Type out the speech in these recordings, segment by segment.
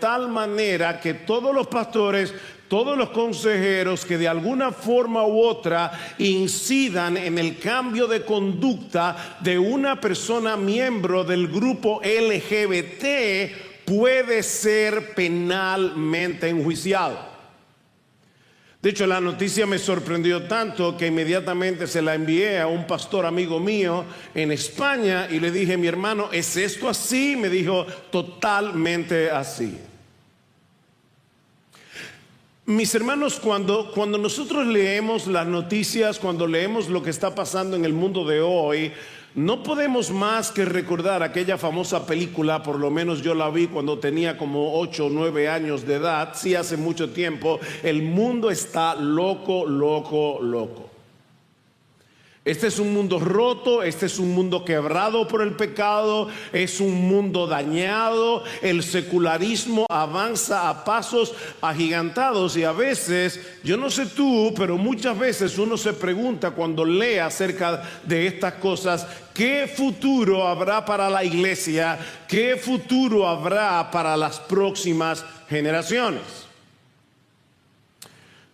tal manera que todos los pastores, todos los consejeros que de alguna forma u otra incidan en el cambio de conducta de una persona miembro del grupo LGBT puede ser penalmente enjuiciado. De hecho, la noticia me sorprendió tanto que inmediatamente se la envié a un pastor amigo mío en España y le dije: mi hermano, ¿es esto así? Me dijo: totalmente así. Mis hermanos, cuando nosotros leemos las noticias, cuando leemos lo que está pasando en el mundo de hoy, no podemos más que recordar aquella famosa película. Por lo menos yo la vi cuando tenía como 8 o 9 años de edad, sí, hace mucho tiempo. El mundo está loco, loco, loco. Este es un mundo roto, este es un mundo quebrado por el pecado, es un mundo dañado. El secularismo avanza a pasos agigantados y a veces, yo no sé tú, pero muchas veces uno se pregunta cuando lee acerca de estas cosas: ¿qué futuro habrá para la iglesia? ¿Qué futuro habrá para las próximas generaciones?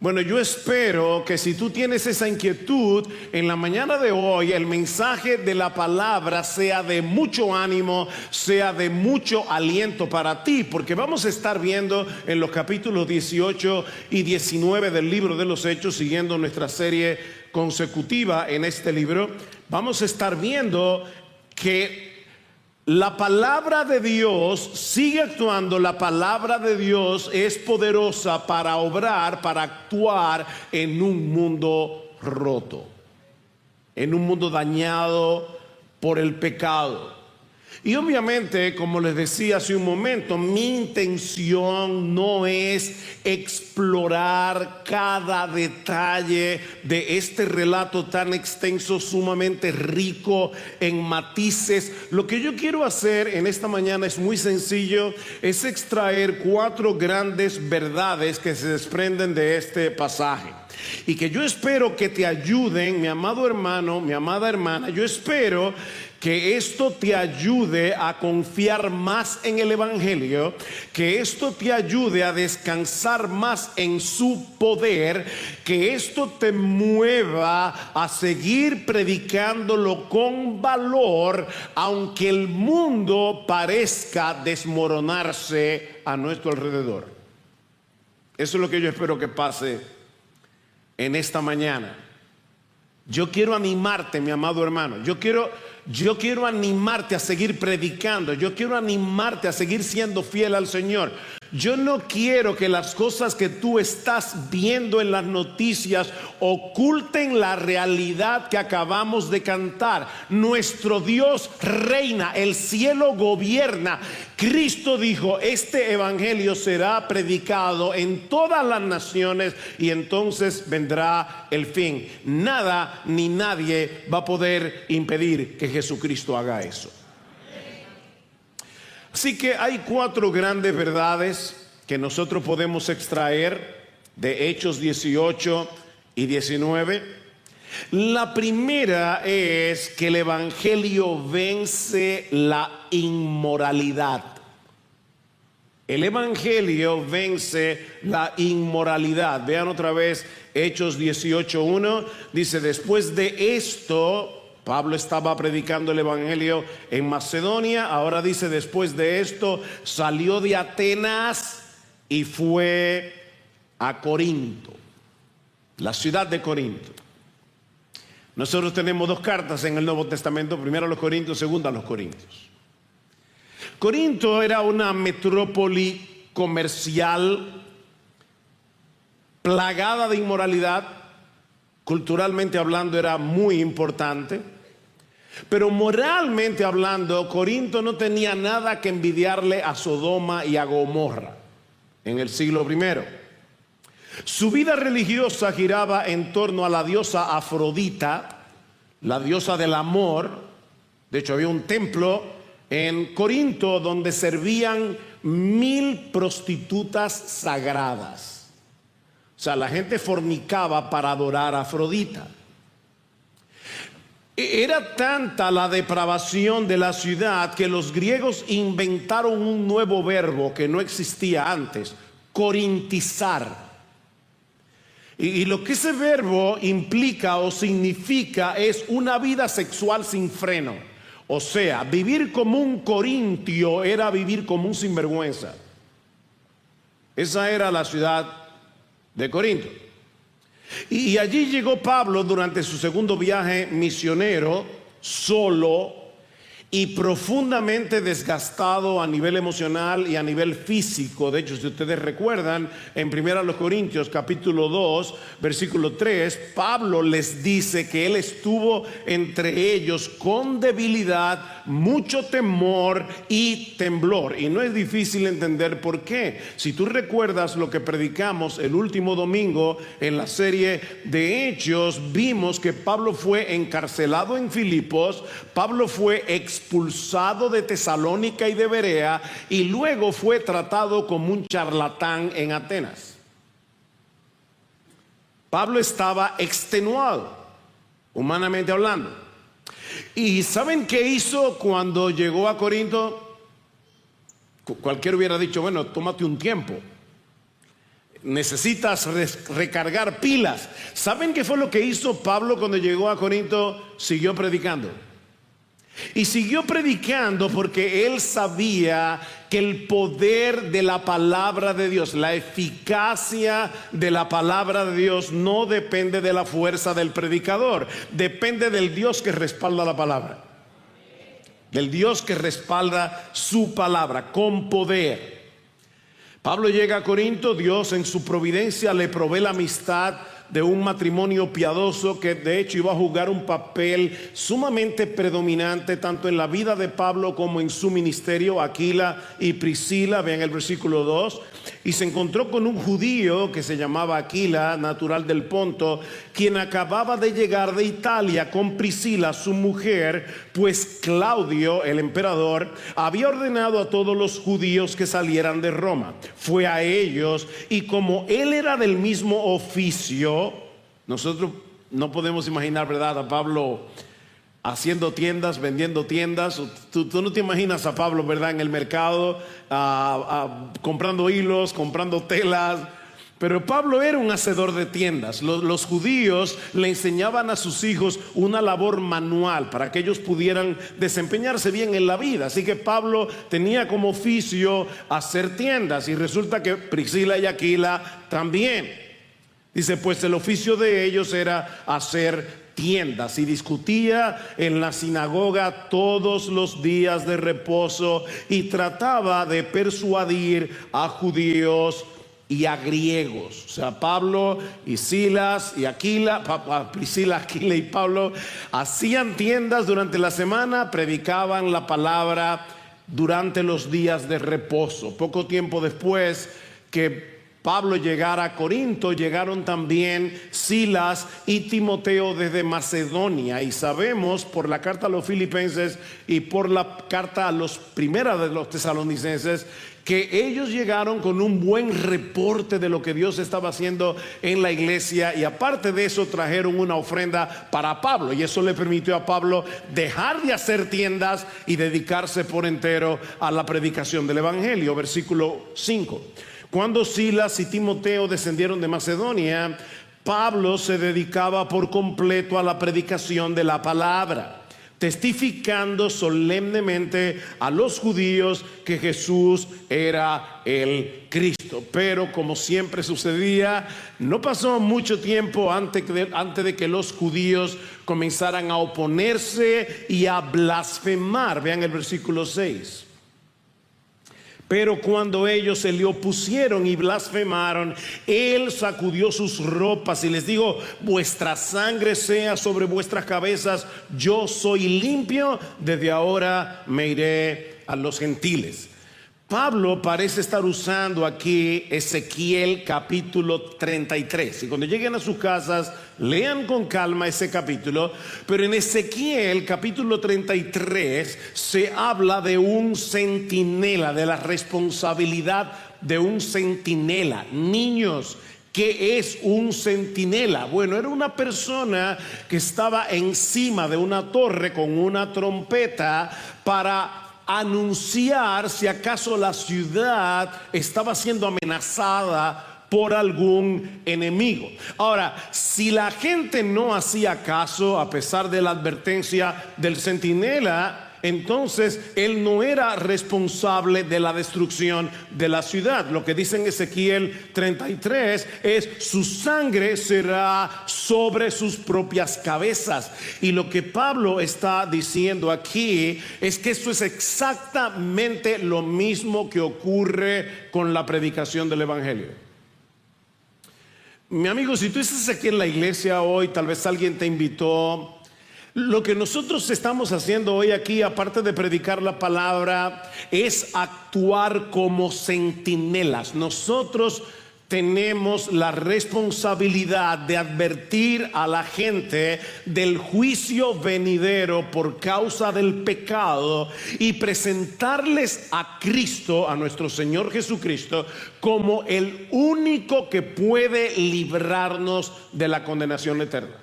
Bueno, yo espero que si tú tienes esa inquietud, en la mañana de hoy el mensaje de la palabra sea de mucho ánimo, sea de mucho aliento para ti, porque vamos a estar viendo en los capítulos 18 y 19 del libro de los Hechos, siguiendo nuestra serie consecutiva en este libro. Vamos a estar viendo que la palabra de Dios sigue actuando. La palabra de Dios es poderosa para obrar, para actuar en un mundo roto, en un mundo dañado por el pecado. Y obviamente, como les decía hace un momento, mi intención no es explorar cada detalle de este relato tan extenso, sumamente rico en matices. Lo que yo quiero hacer en esta mañana es muy sencillo: es extraer 4 grandes verdades que se desprenden de este pasaje, y que yo espero que te ayuden, mi amado hermano, mi amada hermana. Yo espero que esto te ayude a confiar más en el Evangelio, que esto te ayude a descansar más en su poder, que esto te mueva a seguir predicándolo con valor, aunque el mundo parezca desmoronarse a nuestro alrededor. Eso es lo que yo espero que pase en esta mañana. Yo quiero animarte, mi amado hermano. Yo quiero animarte a seguir predicando. Yo quiero animarte a seguir siendo fiel al Señor. Yo no quiero que las cosas que tú estás viendo en las noticias oculten la realidad que acabamos de cantar. Nuestro Dios reina, el cielo gobierna. Cristo dijo: este evangelio será predicado en todas las naciones y entonces vendrá el fin. Nada ni nadie va a poder impedir que Jesucristo haga eso. Así que hay 4 grandes verdades que nosotros podemos extraer de Hechos 18 y 19. La primera es que el evangelio vence la inmoralidad. El evangelio vence la inmoralidad. Vean otra vez Hechos 18:1. Dice: después de esto, Pablo estaba predicando el evangelio en Macedonia. Ahora dice: después de esto salió de Atenas y fue a Corinto, la ciudad de Corinto. Nosotros tenemos 2 cartas en el Nuevo Testamento: primero a los Corintios, segunda a los Corintios. Corinto era una metrópoli comercial plagada de inmoralidad. Culturalmente hablando era muy importante, pero moralmente hablando, Corinto no tenía nada que envidiarle a Sodoma y a Gomorra en el siglo I. Su vida religiosa giraba en torno a la diosa Afrodita, la diosa del amor. De hecho, había un templo en Corinto donde servían 1000 prostitutas sagradas. O sea, la gente fornicaba para adorar a Afrodita. Era tanta la depravación de la ciudad que los griegos inventaron un nuevo verbo que no existía antes: corintizar. Y lo que ese verbo implica o significa es una vida sexual sin freno. O sea, vivir como un corintio era vivir como un sinvergüenza. Esa era la ciudad de Corinto. Y allí llegó Pablo durante su segundo viaje misionero, solo y profundamente desgastado a nivel emocional y a nivel físico. De hecho, si ustedes recuerdan, en 1 Corintios capítulo 2 versículo 3, Pablo les dice que él estuvo entre ellos con debilidad, mucho temor y temblor. Y no es difícil entender por qué. Si tú recuerdas lo que predicamos el último domingo en la serie de Hechos, vimos que Pablo fue encarcelado en Filipos, Pablo fue expulsado de Tesalónica y de Berea, y luego fue tratado como un charlatán en Atenas. Pablo estaba extenuado, humanamente hablando. ¿Y saben qué hizo cuando llegó a Corinto? Cualquiera hubiera dicho, bueno, tómate un tiempo, necesitas recargar pilas. ¿Saben qué fue lo que hizo Pablo cuando llegó a Corinto? Siguió predicando. Y siguió predicando porque él sabía que el poder de la palabra de Dios, la eficacia de la palabra de Dios no depende de la fuerza del predicador, depende del Dios que respalda la palabra, del Dios que respalda su palabra con poder. Pablo llega a Corinto, Dios en su providencia le provee la amistad de un matrimonio piadoso que de hecho iba a jugar un papel sumamente predominante tanto en la vida de Pablo como en su ministerio, Aquila y Priscila. Vean el versículo 2. Y se encontró con un judío que se llamaba Aquila, natural del Ponto, quien acababa de llegar de Italia con Priscila, su mujer, pues Claudio, el emperador, había ordenado a todos los judíos que salieran de Roma. Fue a ellos, y como él era del mismo oficio, nosotros no podemos imaginar, ¿verdad?, a Pablo haciendo tiendas, vendiendo tiendas. Tú no te imaginas a Pablo, ¿verdad?, en el mercado, comprando hilos, comprando telas. Pero Pablo era un hacedor de tiendas. Los judíos le enseñaban a sus hijos una labor manual para que ellos pudieran desempeñarse bien en la vida. Así que Pablo tenía como oficio hacer tiendas, y resulta que Priscila y Aquila también. Dice, pues el oficio de ellos era hacer tiendas, y discutía en la sinagoga todos los días de reposo y trataba de persuadir a judíos y a griegos. O sea, Pablo y Silas y Aquila, Priscila, Aquila y Pablo hacían tiendas durante la semana, predicaban la palabra durante los días de reposo. Poco tiempo después que Pablo llegara a Corinto, llegaron también Silas y Timoteo desde Macedonia, y sabemos por la carta a los filipenses y por la carta a los primeras de los tesalonicenses que ellos llegaron con un buen reporte de lo que Dios estaba haciendo en la iglesia, y aparte de eso trajeron una ofrenda para Pablo, y eso le permitió a Pablo dejar de hacer tiendas y dedicarse por entero a la predicación del evangelio. Versículo 5. Cuando Silas y Timoteo descendieron de Macedonia, Pablo se dedicaba por completo a la predicación de la palabra, testificando solemnemente a los judíos que Jesús era el Cristo. Pero como siempre sucedía, no pasó mucho tiempo antes de que los judíos comenzaran a oponerse y a blasfemar. Vean el versículo 6. Pero cuando ellos se le opusieron y blasfemaron, él sacudió sus ropas y les dijo: vuestra sangre sea sobre vuestras cabezas, yo soy limpio, desde ahora me iré a los gentiles. Pablo parece estar usando aquí Ezequiel capítulo 33. Y cuando lleguen a sus casas, lean con calma ese capítulo. Pero en Ezequiel capítulo 33 se habla de un centinela, de la responsabilidad de un centinela. Niños ¿qué es un centinela? Bueno, era una persona que estaba encima de una torre con una trompeta para anunciar si acaso la ciudad estaba siendo amenazada por algún enemigo. Ahora, si la gente no hacía caso a pesar de la advertencia del centinela, entonces él no era responsable de la destrucción de la ciudad. Lo que dice en Ezequiel 33 es: su sangre será sobre sus propias cabezas. Y lo que Pablo está diciendo aquí es que esto es exactamente lo mismo que ocurre con la predicación del evangelio. Mi amigo, si tú estás aquí en la iglesia hoy, tal vez alguien te invitó. Lo que nosotros estamos haciendo hoy aquí, aparte de predicar la palabra, es actuar como centinelas. Nosotros tenemos la responsabilidad de advertir a la gente del juicio venidero por causa del pecado y presentarles a Cristo, a nuestro Señor Jesucristo, como el único que puede librarnos de la condenación eterna.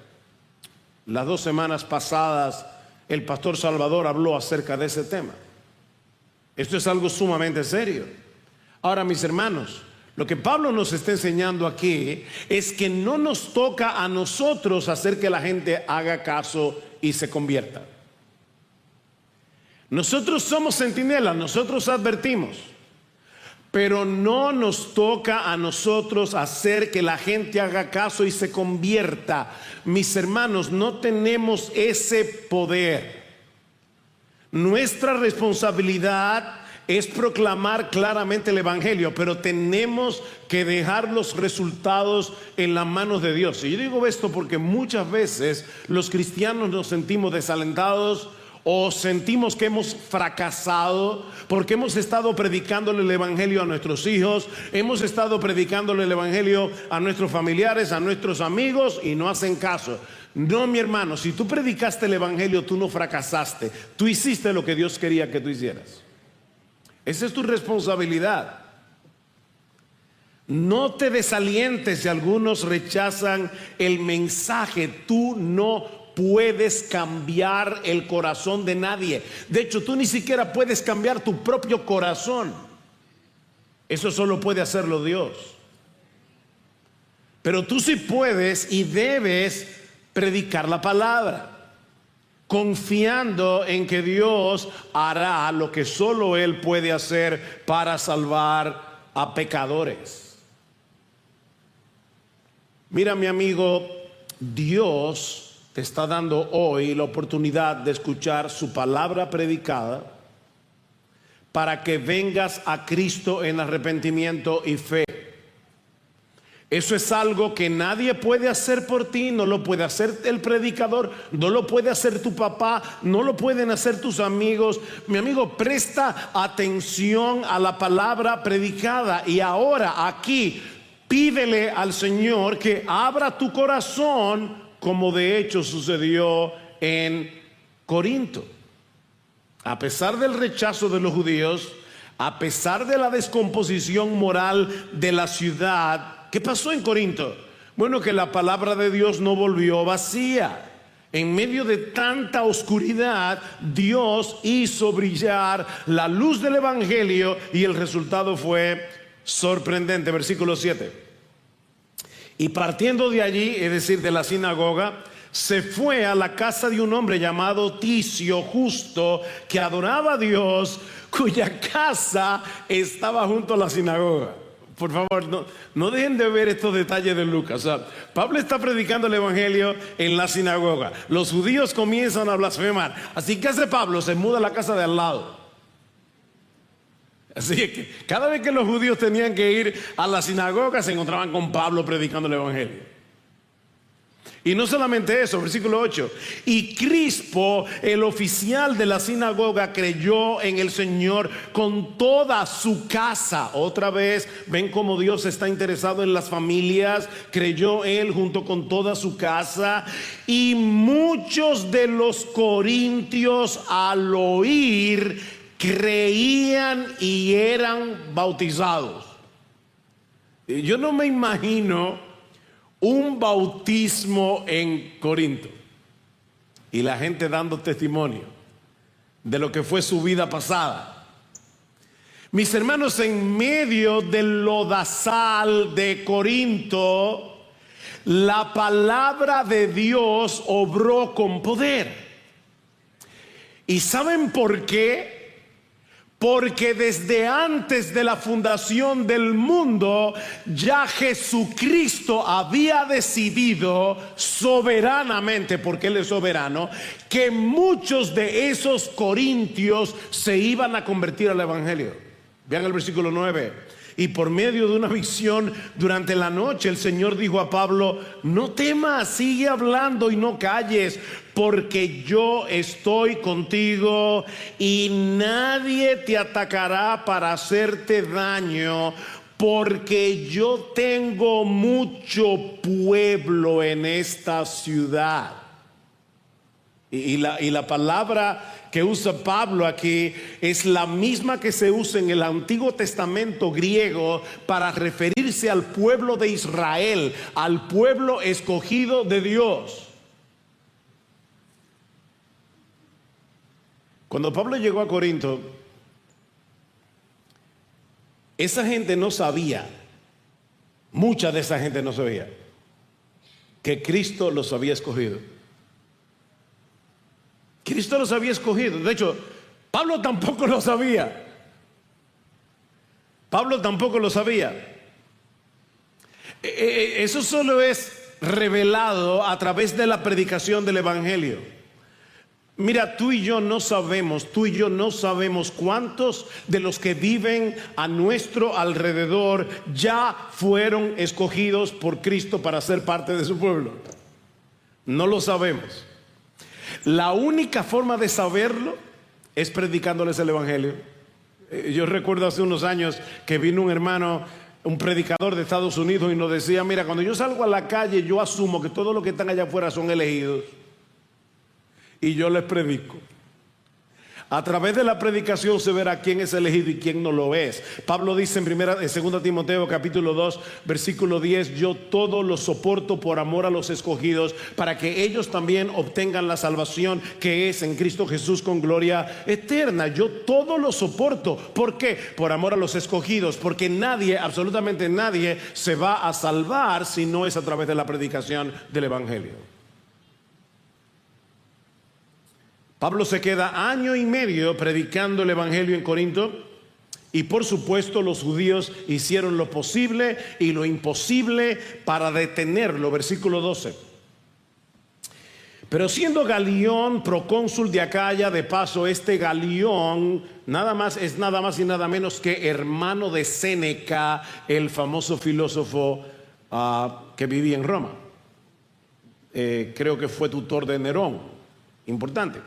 Las 2 semanas pasadas el pastor Salvador habló acerca de ese tema. Esto es algo sumamente serio. Ahora, mis hermanos, lo que Pablo nos está enseñando aquí es que no nos toca a nosotros hacer que la gente haga caso y se convierta. Nosotros somos centinelas, nosotros advertimos, pero no nos toca a nosotros hacer que la gente haga caso y se convierta. Mis hermanos, no tenemos ese poder. Nuestra responsabilidad es proclamar claramente el evangelio, pero tenemos que dejar los resultados en las manos de Dios. Y yo digo esto porque muchas veces los cristianos nos sentimos desalentados o sentimos que hemos fracasado porque hemos estado predicándole el evangelio a nuestros hijos, hemos estado predicándole el evangelio a nuestros familiares, a nuestros amigos, y no hacen caso. No, mi hermano, si tú predicaste el evangelio, tú no fracasaste. Tú hiciste lo que Dios quería que tú hicieras. Esa es tu responsabilidad. No te desalientes si algunos rechazan el mensaje. Tú no puedes cambiar el corazón de nadie. De hecho, tú ni siquiera puedes cambiar tu propio corazón. Eso solo puede hacerlo Dios. Pero tú sí puedes y debes predicar la palabra, confiando en que Dios hará lo que solo Él puede hacer para salvar a pecadores. Mira, mi amigo, Dios te está dando hoy la oportunidad de escuchar su palabra predicada para que vengas a Cristo en arrepentimiento y fe. Eso es algo que nadie puede hacer por ti. No lo puede hacer el predicador, no lo puede hacer tu papá, no lo pueden hacer tus amigos. Mi amigo, presta atención a la palabra predicada. Y ahora aquí pídele al Señor que abra tu corazón, como de hecho sucedió en Corinto. A pesar del rechazo de los judíos, a pesar de la descomposición moral de la ciudad, ¿qué pasó en Corinto? Bueno, que la palabra de Dios no volvió vacía. En medio de tanta oscuridad, Dios hizo brillar la luz del evangelio y el resultado fue sorprendente. Versículo 7. Y partiendo de allí, es decir, de la sinagoga, se fue a la casa de un hombre llamado Ticio, justo, que adoraba a Dios, cuya casa estaba junto a la sinagoga. Por favor, no dejen de ver estos detalles de Lucas. O sea, Pablo está predicando el evangelio en la sinagoga. Los judíos comienzan a blasfemar. Así que hace Pablo, se muda a la casa de al lado. Así que cada vez que los judíos tenían que ir a la sinagoga, se encontraban con Pablo predicando el evangelio. Y no solamente eso, versículo 8. Y Crispo, el oficial de la sinagoga, creyó en el Señor con toda su casa. Otra vez, ven cómo Dios está interesado en las familias. Creyó él junto con toda su casa. Y muchos de los corintios, al oír, creían y eran bautizados. Yo no me imagino un bautismo en Corinto y la gente dando testimonio de lo que fue su vida pasada. Mis hermanos, en medio del lodazal de Corinto, la palabra de Dios obró con poder. ¿Y saben por qué? Porque desde antes de la fundación del mundo, ya Jesucristo había decidido soberanamente, porque Él es soberano, que muchos de esos corintios se iban a convertir al evangelio. Vean el versículo 9. Y por medio de una visión durante la noche, el Señor dijo a Pablo: no temas, sigue hablando y no calles, porque yo estoy contigo y nadie te atacará para hacerte daño, porque yo tengo mucho pueblo en esta ciudad. Y la palabra que usa Pablo aquí es la misma que se usa en el Antiguo Testamento griego para referirse al pueblo de Israel, al pueblo escogido de Dios. Cuando Pablo llegó a Corinto, esa gente no sabía, mucha de esa gente no sabía que Cristo los había escogido. Cristo los había escogido. De hecho, Pablo tampoco lo sabía. Pablo tampoco lo sabía. Eso solo es revelado a través de la predicación del evangelio. Mira, tú y yo no sabemos cuántos de los que viven a nuestro alrededor ya fueron escogidos por Cristo para ser parte de su pueblo. No lo sabemos. La única forma de saberlo es predicándoles el evangelio. Yo recuerdo hace unos años que vino un hermano, un predicador de Estados Unidos, y nos decía: mira, cuando yo salgo a la calle, yo asumo que todos los que están allá afuera son elegidos y yo les predico. A través de la predicación se verá quién es elegido y quién no lo es. Pablo dice en 2 Timoteo capítulo 2 versículo 10: yo todo lo soporto por amor a los escogidos, para que ellos también obtengan la salvación que es en Cristo Jesús con gloria eterna. Yo todo lo soporto. ¿Por qué? Por amor a los escogidos, porque nadie, absolutamente nadie, se va a salvar si no es a través de la predicación del evangelio. Pablo se queda año y medio predicando el evangelio en Corinto, y por supuesto los judíos hicieron lo posible y lo imposible para detenerlo. Versículo 12. Pero siendo Galión procónsul de Acaya, de paso, este Galión es nada más y nada menos que hermano de Séneca, el famoso filósofo que vivía en Roma. Creo que fue tutor de Nerón, importante.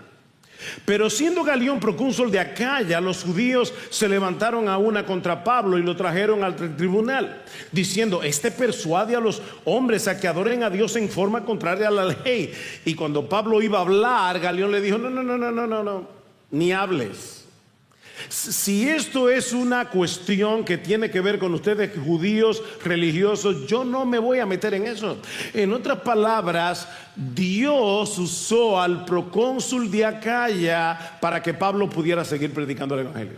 Pero siendo Galión procónsul de Acaya, los judíos se levantaron a una contra Pablo y lo trajeron al tribunal, diciendo: este persuade a los hombres a que adoren a Dios en forma contraria a la ley. Y cuando Pablo iba a hablar, Galión le dijo: no, ni hables. Si esto es una cuestión que tiene que ver con ustedes, judíos religiosos, yo no me voy a meter en eso. En otras palabras, Dios usó al procónsul de Acaya para que Pablo pudiera seguir predicando el evangelio.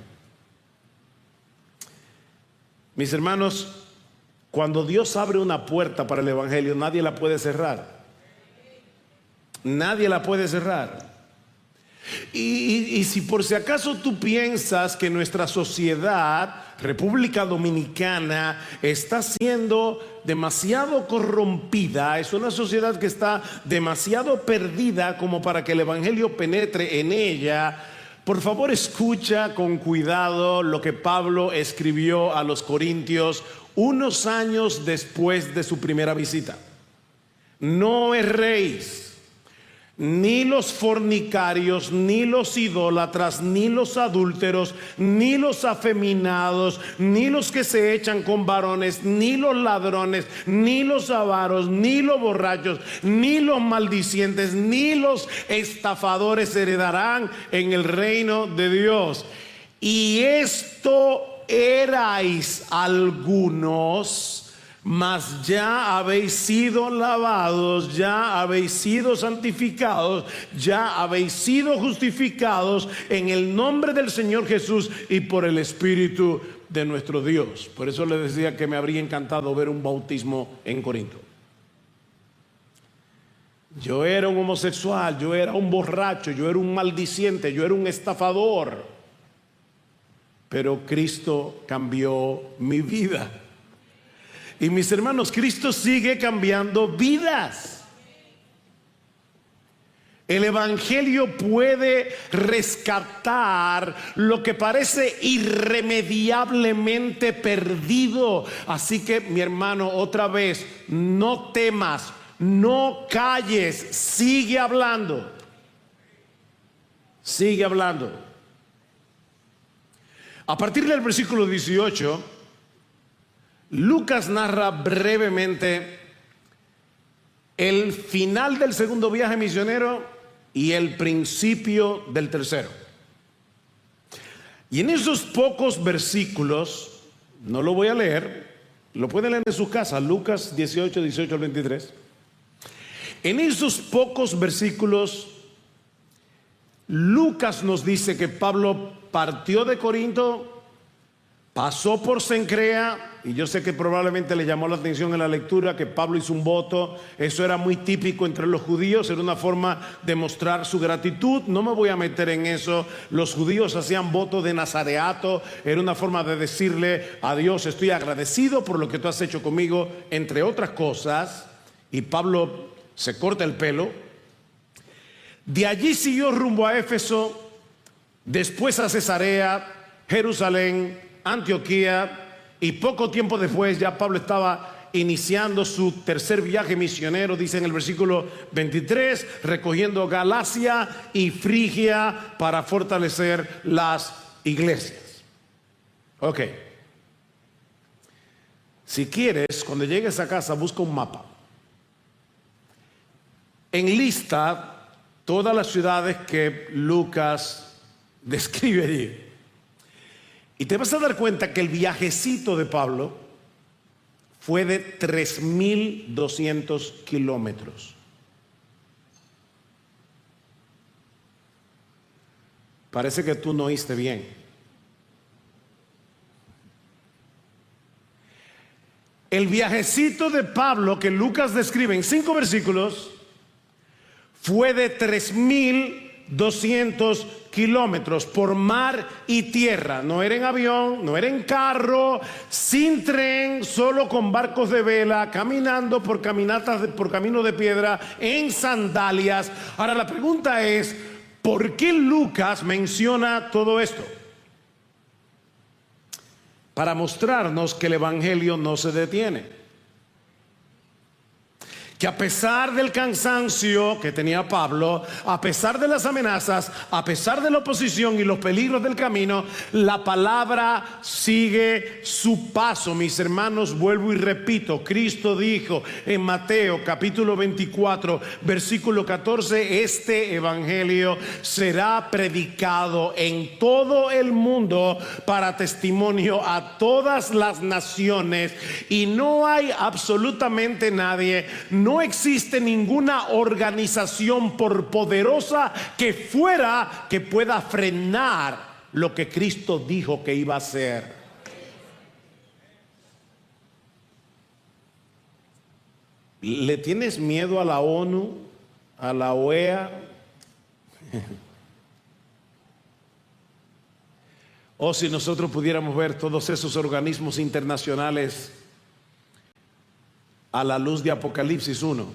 Mis hermanos, cuando Dios abre una puerta para el evangelio, nadie la puede cerrar. Nadie la puede cerrar. Y si por si acaso tú piensas que nuestra sociedad, República Dominicana, está siendo demasiado corrompida, es una sociedad que está demasiado perdida como para que el evangelio penetre en ella, por favor escucha con cuidado lo que Pablo escribió a los corintios unos años después de su primera visita. No erréis, ni los fornicarios, ni los idólatras, ni los adúlteros, ni los afeminados, ni los que se echan con varones, ni los ladrones, ni los avaros, ni los borrachos, ni los maldicientes, ni los estafadores heredarán en el reino de Dios. Y esto erais algunos, Mas ya habéis sido lavados, ya habéis sido santificados, ya habéis sido justificados en el nombre del Señor Jesús y por el Espíritu de nuestro Dios. Por eso les decía que me habría encantado ver un bautismo en Corinto. Yo era un homosexual, yo era un borracho, yo era un maldiciente, yo era un estafador. Pero Cristo cambió mi vida. Y mis hermanos, Cristo sigue cambiando vidas. El Evangelio puede rescatar lo que parece irremediablemente perdido. Así que, mi hermano, otra vez, no temas, no calles, sigue hablando. Sigue hablando. A partir del versículo 18, Lucas narra brevemente el final del segundo viaje misionero y el principio del tercero. Y en esos pocos versículos, no lo voy a leer, lo pueden leer en su casa, Lucas 18, 18 al 23. En esos pocos versículos, Lucas nos dice que Pablo partió de Corinto, pasó por Cencrea, y yo sé que probablemente le llamó la atención en la lectura que Pablo hizo un voto. Eso era muy típico entre los judíos, era una forma de mostrar su gratitud. No me voy a meter en eso. Los judíos hacían voto de nazareato, era una forma de decirle a Dios: estoy agradecido por lo que tú has hecho conmigo, entre otras cosas. Y Pablo se corta el pelo. De allí siguió rumbo a Éfeso, después a Cesarea, Jerusalén, Antioquía, y poco tiempo después ya Pablo estaba iniciando su tercer viaje misionero, dice en el versículo 23, recogiendo Galacia y Frigia para fortalecer las iglesias. Ok. Si quieres, cuando llegues a casa, busca un mapa. Enlista todas las ciudades que Lucas describe allí. Y te vas a dar cuenta que el viajecito de Pablo fue de 3,200 kilómetros. Parece que tú no oíste bien. El viajecito de Pablo que Lucas describe en 5 versículos fue de 3,200 kilómetros por mar y tierra. No era en avión, no era en carro, sin tren, solo con barcos de vela, caminando por caminatas, por camino de piedra, en sandalias. Ahora la pregunta es, ¿por qué Lucas menciona todo esto? Para mostrarnos que el Evangelio no se detiene. Que a pesar del cansancio que tenía Pablo, a pesar de las amenazas, a pesar de la oposición y los peligros del camino, la palabra sigue su paso. Mis hermanos, vuelvo y repito, Cristo dijo en Mateo capítulo 24, versículo 14, este evangelio será predicado en todo el mundo para testimonio a todas las naciones, y no hay absolutamente nadie, no existe ninguna organización por poderosa que fuera que pueda frenar lo que Cristo dijo que iba a hacer. ¿Le tienes miedo a la ONU, a la OEA? O si nosotros pudiéramos ver todos esos organismos internacionales a la luz de Apocalipsis 1,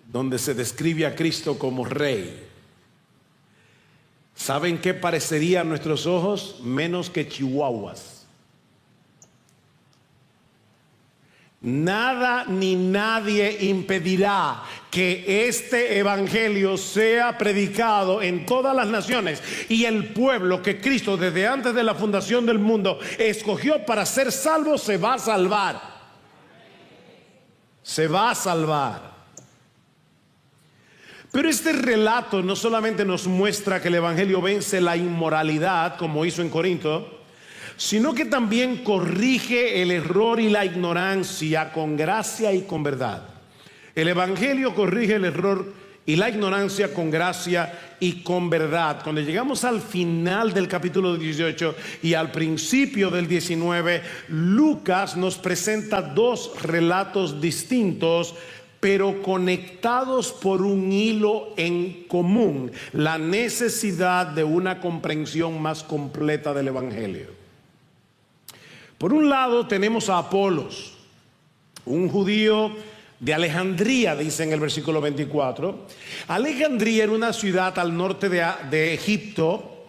donde se describe a Cristo como Rey. ¿Saben qué parecería a nuestros ojos? Menos que chihuahuas. Nada ni nadie impedirá que este evangelio sea predicado en todas las naciones, y el pueblo que Cristo desde antes de la fundación del mundo escogió para ser salvo se va a salvar. Se va a salvar. Pero este relato no solamente nos muestra que el evangelio vence la inmoralidad como hizo en Corinto, sino que también corrige el error y la ignorancia con gracia y con verdad. El Evangelio corrige el error y la ignorancia con gracia y con verdad. Cuando llegamos al final del capítulo 18 y al principio del 19, Lucas nos presenta dos relatos distintos, pero conectados por un hilo en común: la necesidad de una comprensión más completa del Evangelio. Por un lado tenemos a Apolos, un judío de Alejandría, dice en el versículo 24. Alejandría era una ciudad al norte de Egipto.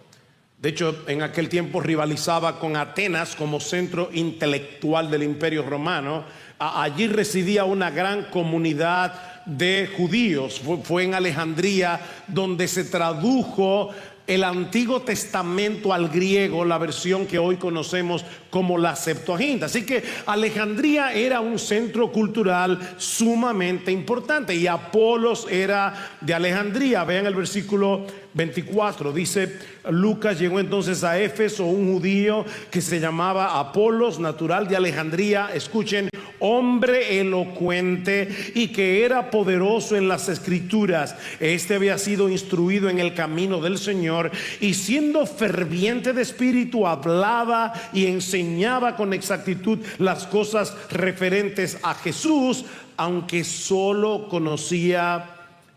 De hecho, en aquel tiempo rivalizaba con Atenas como centro intelectual del Imperio Romano. Allí residía una gran comunidad de judíos. Fue en Alejandría donde se tradujo el Antiguo Testamento al griego, la versión que hoy conocemos como la Septuaginta. Así que Alejandría era un centro cultural sumamente importante, y Apolos era de Alejandría. Vean el versículo 24, dice: Lucas llegó entonces a Éfeso un judío que se llamaba Apolos, natural de Alejandría. Escuchen: hombre elocuente y que era poderoso en las escrituras. Este había sido instruido en el camino del Señor, y siendo ferviente de espíritu hablaba y enseñaba con exactitud las cosas referentes a Jesús, aunque solo conocía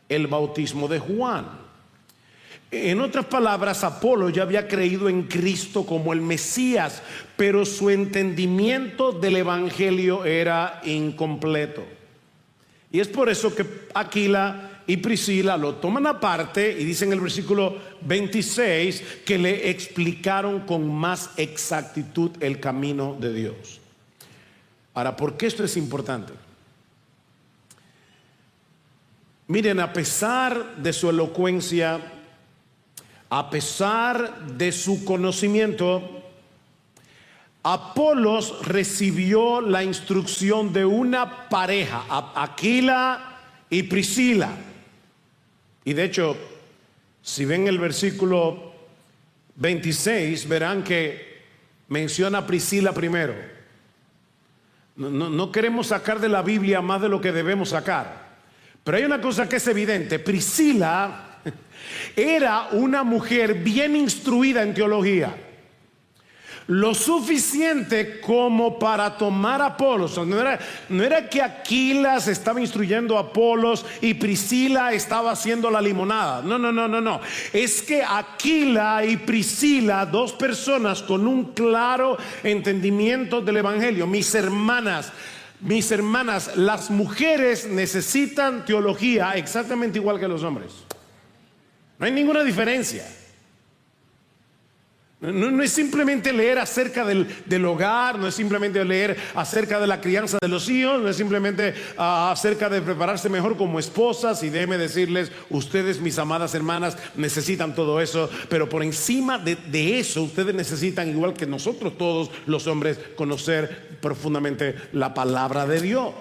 el bautismo de Juan. En otras palabras, Apolo ya había creído en Cristo como el Mesías, pero su entendimiento del Evangelio era incompleto. Y es por eso que Aquila y Priscila lo toman aparte y dicen en el versículo 26 que le explicaron con más exactitud el camino de Dios. Ahora, ¿por qué esto es importante? Miren, a pesar de su elocuencia, a pesar de su conocimiento, Apolos recibió la instrucción de una pareja, Aquila y Priscila. Y de hecho, si ven el versículo 26, verán que menciona a Priscila primero. No queremos sacar de la Biblia más de lo que debemos sacar, pero hay una cosa que es evidente: Priscila era una mujer bien instruida en teología, lo suficiente como para tomar a Apolos. No era que Aquila se estaba instruyendo a Apolos y Priscila estaba haciendo la limonada. No. Es que Aquila y Priscila, dos personas con un claro entendimiento del Evangelio. Mis hermanas, las mujeres necesitan teología exactamente igual que los hombres. No hay ninguna diferencia. No es simplemente leer acerca del hogar, no es simplemente leer acerca de la crianza de los hijos, no es simplemente acerca de prepararse mejor como esposas. Y déjenme decirles, ustedes, mis amadas hermanas, necesitan todo eso, pero por encima de eso, ustedes necesitan, igual que nosotros todos los hombres, conocer profundamente la palabra de Dios.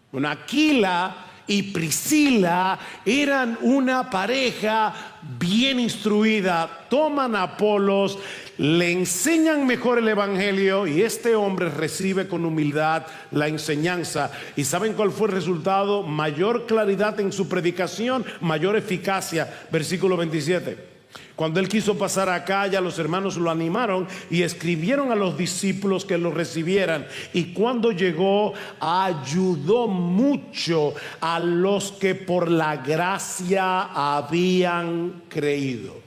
Bueno, Aquila y Priscila eran una pareja bien instruida. Toman a Apolos, le enseñan mejor el Evangelio, y este hombre recibe con humildad la enseñanza. ¿Y saben cuál fue el resultado? Mayor claridad en su predicación, mayor eficacia. Versículo 27. Cuando él quiso pasar a Acaya, los hermanos lo animaron y escribieron a los discípulos que lo recibieran. Y cuando llegó, ayudó mucho a los que por la gracia habían creído.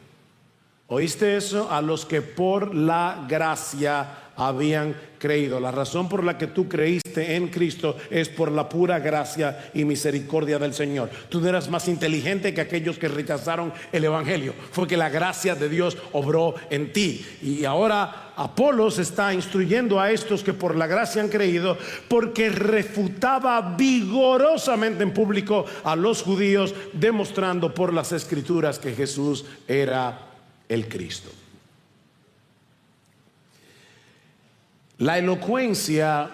¿Oíste eso? A los que por la gracia habían creído. La razón por la que tú creíste en Cristo es por la pura gracia y misericordia del Señor. Tú no eras más inteligente que aquellos que rechazaron el Evangelio. Fue que la gracia de Dios obró en ti. Y ahora Apolos está instruyendo a estos que por la gracia han creído, porque refutaba vigorosamente en público a los judíos, demostrando por las Escrituras que Jesús era el Cristo. La elocuencia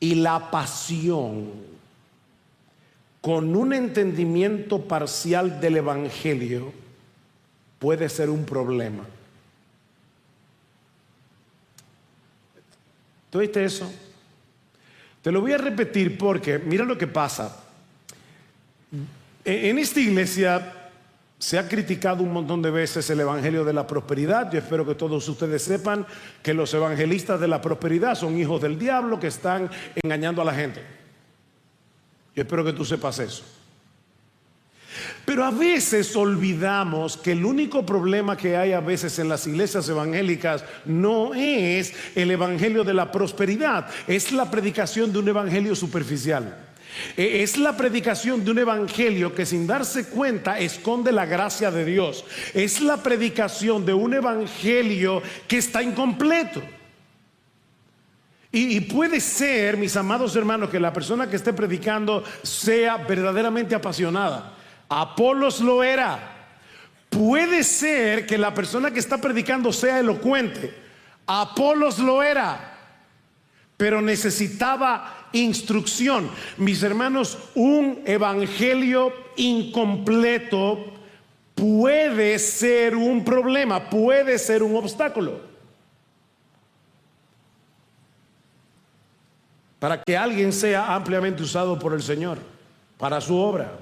y la pasión con un entendimiento parcial del Evangelio puede ser un problema. ¿Tú oíste eso? Te lo voy a repetir porque mira lo que pasa. En esta iglesia se ha criticado un montón de veces el evangelio de la prosperidad. Yo espero que todos ustedes sepan que los evangelistas de la prosperidad son hijos del diablo que están engañando a la gente. Yo espero que tú sepas eso. Pero a veces olvidamos que el único problema que hay a veces en las iglesias evangélicas no es el evangelio de la prosperidad, es la predicación de un evangelio superficial. Es la predicación de un evangelio que sin darse cuenta esconde la gracia de Dios. Es la predicación de un evangelio que está incompleto. Y puede ser, mis amados hermanos, que la persona que esté predicando sea verdaderamente apasionada. Apolos lo era. Puede ser que la persona que está predicando sea elocuente. Apolos lo era. Pero necesitaba instrucción. Mis hermanos, un evangelio incompleto puede ser un problema, puede ser un obstáculo para que alguien sea ampliamente usado por el Señor para su obra.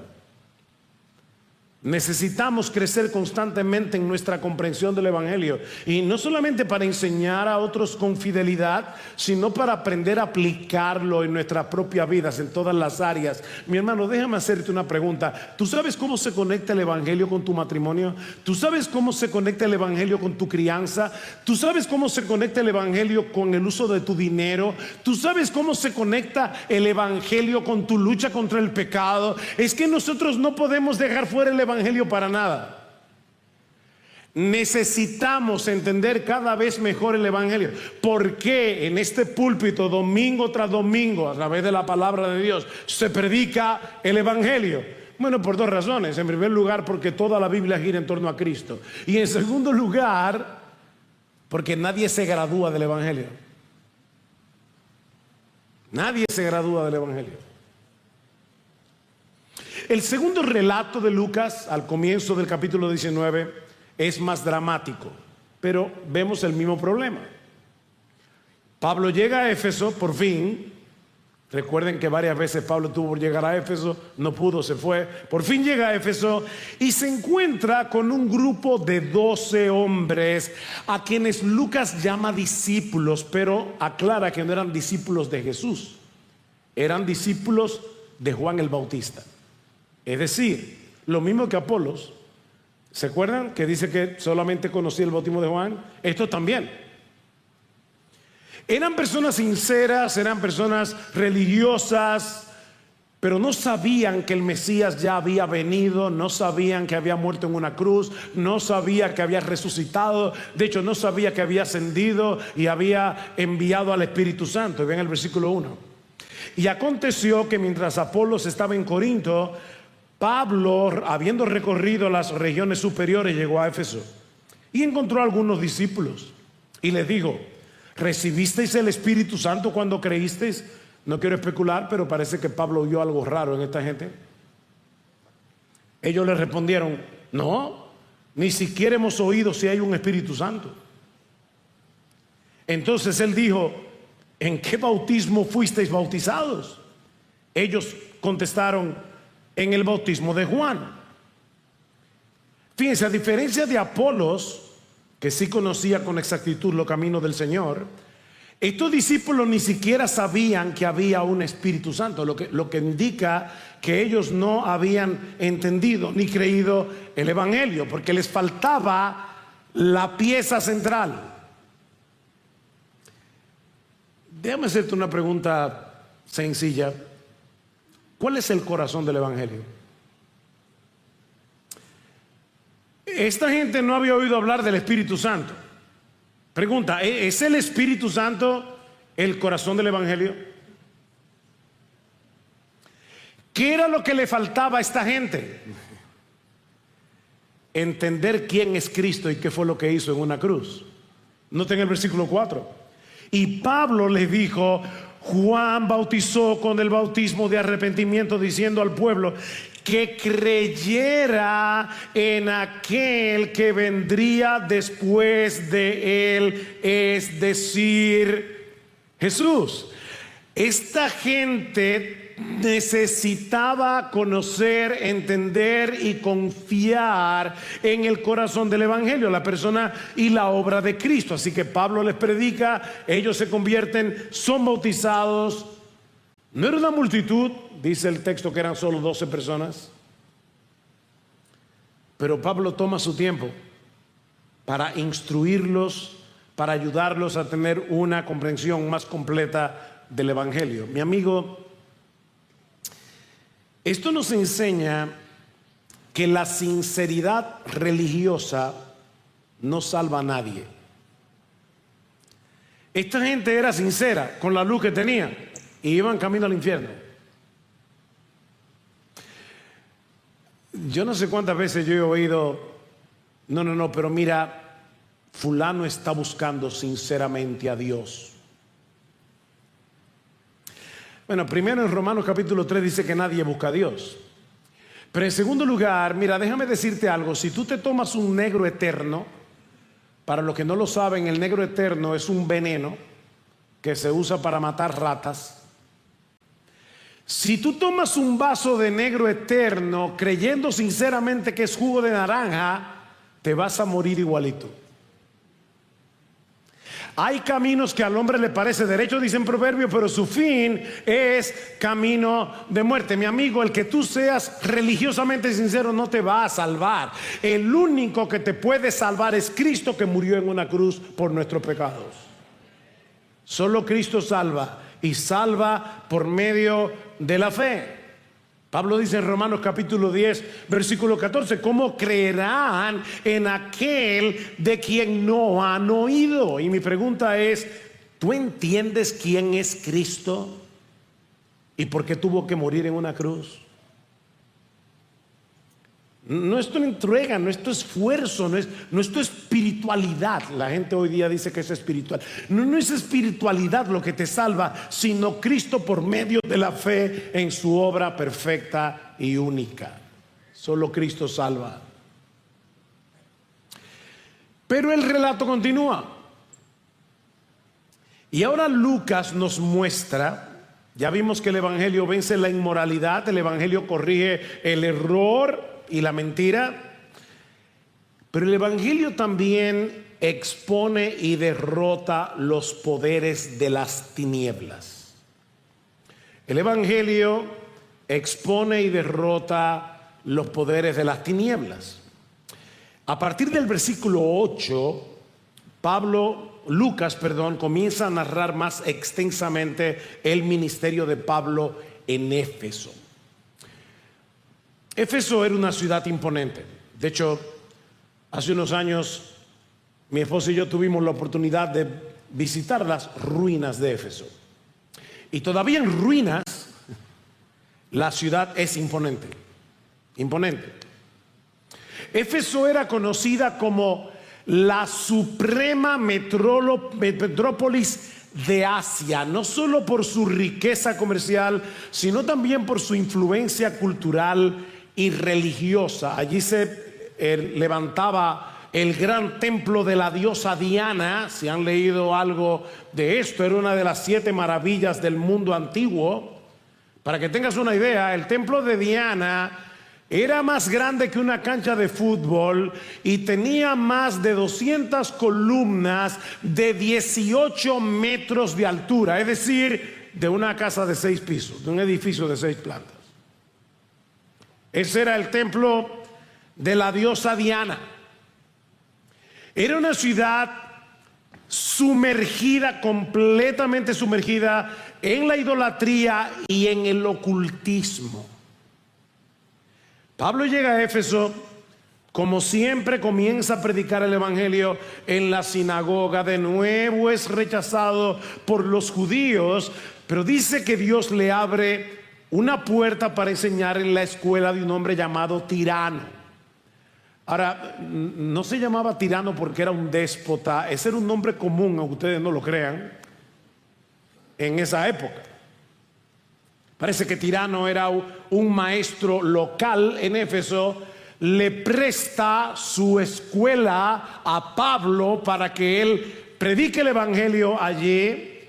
Necesitamos crecer constantemente en nuestra comprensión del evangelio, y no solamente para enseñar a otros con fidelidad, sino para aprender a aplicarlo en nuestras propias vidas, en todas las áreas. Mi hermano, déjame hacerte una pregunta. ¿Tú sabes cómo se conecta el evangelio con tu matrimonio? ¿Tú sabes cómo se conecta el evangelio con tu crianza? ¿Tú sabes cómo se conecta el evangelio con el uso de tu dinero? ¿Tú sabes cómo se conecta el evangelio con tu lucha contra el pecado? Es que nosotros no podemos dejar fuera el evangelio para nada. Necesitamos entender cada vez mejor el evangelio. ¿Por qué en este púlpito domingo tras domingo, a través de la palabra de Dios, se predica el evangelio? Bueno, por dos razones. En primer lugar, porque toda la Biblia gira en torno a Cristo. Y en segundo lugar, porque nadie se gradúa del evangelio. Nadie se gradúa del evangelio. El segundo relato de Lucas, al comienzo del capítulo 19, es más dramático, pero vemos el mismo problema. Pablo llega a Éfeso, por fin. Recuerden que varias veces Pablo tuvo que llegar a Éfeso, no pudo, se fue. Por fin llega a Éfeso y se encuentra con un grupo de 12 hombres a quienes Lucas llama discípulos, pero aclara que no eran discípulos de Jesús, eran discípulos de Juan el Bautista. Es decir, lo mismo que Apolos. ¿Se acuerdan que dice que solamente conocía el bautismo de Juan? Esto también. Eran personas sinceras, eran personas religiosas, pero no sabían que el Mesías ya había venido, no sabían que había muerto en una cruz, no sabía que había resucitado, de hecho no sabía que había ascendido y había enviado al Espíritu Santo. Vean el versículo 1. Y aconteció que mientras Apolos estaba en Corinto, Pablo, habiendo recorrido las regiones superiores, llegó a Éfeso y encontró a algunos discípulos y les dijo: ¿recibisteis el Espíritu Santo cuando creísteis? No quiero especular, pero parece que Pablo oyó algo raro en esta gente. Ellos le respondieron: no, ni siquiera hemos oído si hay un Espíritu Santo. Entonces él dijo: ¿en qué bautismo fuisteis bautizados? Ellos contestaron: en el bautismo de Juan. Fíjense, a diferencia de Apolos, que sí conocía con exactitud los caminos del Señor, estos discípulos ni siquiera sabían que había un Espíritu Santo, lo que indica que ellos no habían entendido ni creído el evangelio, porque les faltaba la pieza central. Déjame hacerte una pregunta sencilla. ¿Cuál es el corazón del evangelio? Esta gente no había oído hablar del Espíritu Santo. Pregunta: ¿es el Espíritu Santo el corazón del evangelio? ¿Qué era lo que le faltaba a esta gente? Entender quién es Cristo y qué fue lo que hizo en una cruz. Noten el versículo 4. Y Pablo les dijo: Juan bautizó con el bautismo de arrepentimiento, diciendo al pueblo que creyera en aquel que vendría después de él, es decir, Jesús. Esta gente necesitaba conocer, entender y confiar en el corazón del evangelio, la persona y la obra de Cristo. Así que Pablo les predica, ellos se convierten, son bautizados. No era una multitud, dice el texto que eran solo 12 personas, pero Pablo toma su tiempo para instruirlos, para ayudarlos a tener una comprensión más completa del evangelio. Mi amigo, esto nos enseña que la sinceridad religiosa no salva a nadie. Esta gente era sincera con la luz que tenía y iban camino al infierno. Yo no sé cuántas veces yo he oído, no, pero mira, fulano está buscando sinceramente a Dios. Bueno, primero en Romanos capítulo 3 dice que nadie busca a Dios. Pero en segundo lugar, mira, déjame decirte algo. Si tú te tomas un negro eterno, para los que no lo saben, el negro eterno es un veneno que se usa para matar ratas. Si tú tomas un vaso de negro eterno creyendo sinceramente que es jugo de naranja, te vas a morir igualito. Hay caminos que al hombre le parece derecho, dicen proverbios, pero su fin es camino de muerte. Mi amigo, el que tú seas religiosamente sincero no te va a salvar. El único que te puede salvar es Cristo, que murió en una cruz por nuestros pecados. Solo Cristo salva, y salva por medio de la fe. Pablo dice en Romanos capítulo 10, versículo 14, ¿cómo creerán en aquel de quien no han oído? Y mi pregunta es, ¿tú entiendes quién es Cristo y por qué tuvo que morir en una cruz? No es tu entrega, no es tu esfuerzo, no es tu espiritualidad. La gente hoy día dice que es espiritual. No es espiritualidad lo que te salva, sino Cristo por medio de la fe en su obra perfecta y única. Solo Cristo salva. Pero el relato continúa. Y ahora Lucas nos muestra, ya vimos que el evangelio vence la inmoralidad, el evangelio corrige el error y la mentira, pero el evangelio también expone y derrota los poderes de las tinieblas. El evangelio expone y derrota los poderes de las tinieblas. A partir del versículo 8, Lucas comienza a narrar más extensamente el ministerio de Pablo en Éfeso. Éfeso era una ciudad imponente. De hecho, hace unos años mi esposa y yo tuvimos la oportunidad de visitar las ruinas de Éfeso. Y todavía en ruinas, la ciudad es imponente. Imponente. Éfeso era conocida como la suprema metrópolis de Asia, no solo por su riqueza comercial, sino también por su influencia cultural y religiosa. Allí se levantaba el gran templo de la diosa Diana. Si han leído algo de esto, era una de las 7 maravillas del mundo antiguo. Para que tengas una idea, el templo de Diana era más grande que una cancha de fútbol y tenía más de 200 columnas de 18 metros de altura, es decir, de una casa de 6 pisos, de un edificio de 6 plantas. Ese era el templo de la diosa Diana. Era una ciudad sumergida, completamente sumergida en la idolatría y en el ocultismo. Pablo llega a Éfeso, como siempre comienza a predicar el evangelio en la sinagoga. De nuevo es rechazado por los judíos, pero dice que Dios le abre una puerta para enseñar en la escuela de un hombre llamado Tirano. Ahora, no se llamaba tirano porque era un déspota. Ese era un nombre común, aunque ustedes no lo crean, en esa época. Parece que Tirano era un maestro local en Éfeso. Le presta su escuela a Pablo para que él predique el evangelio allí.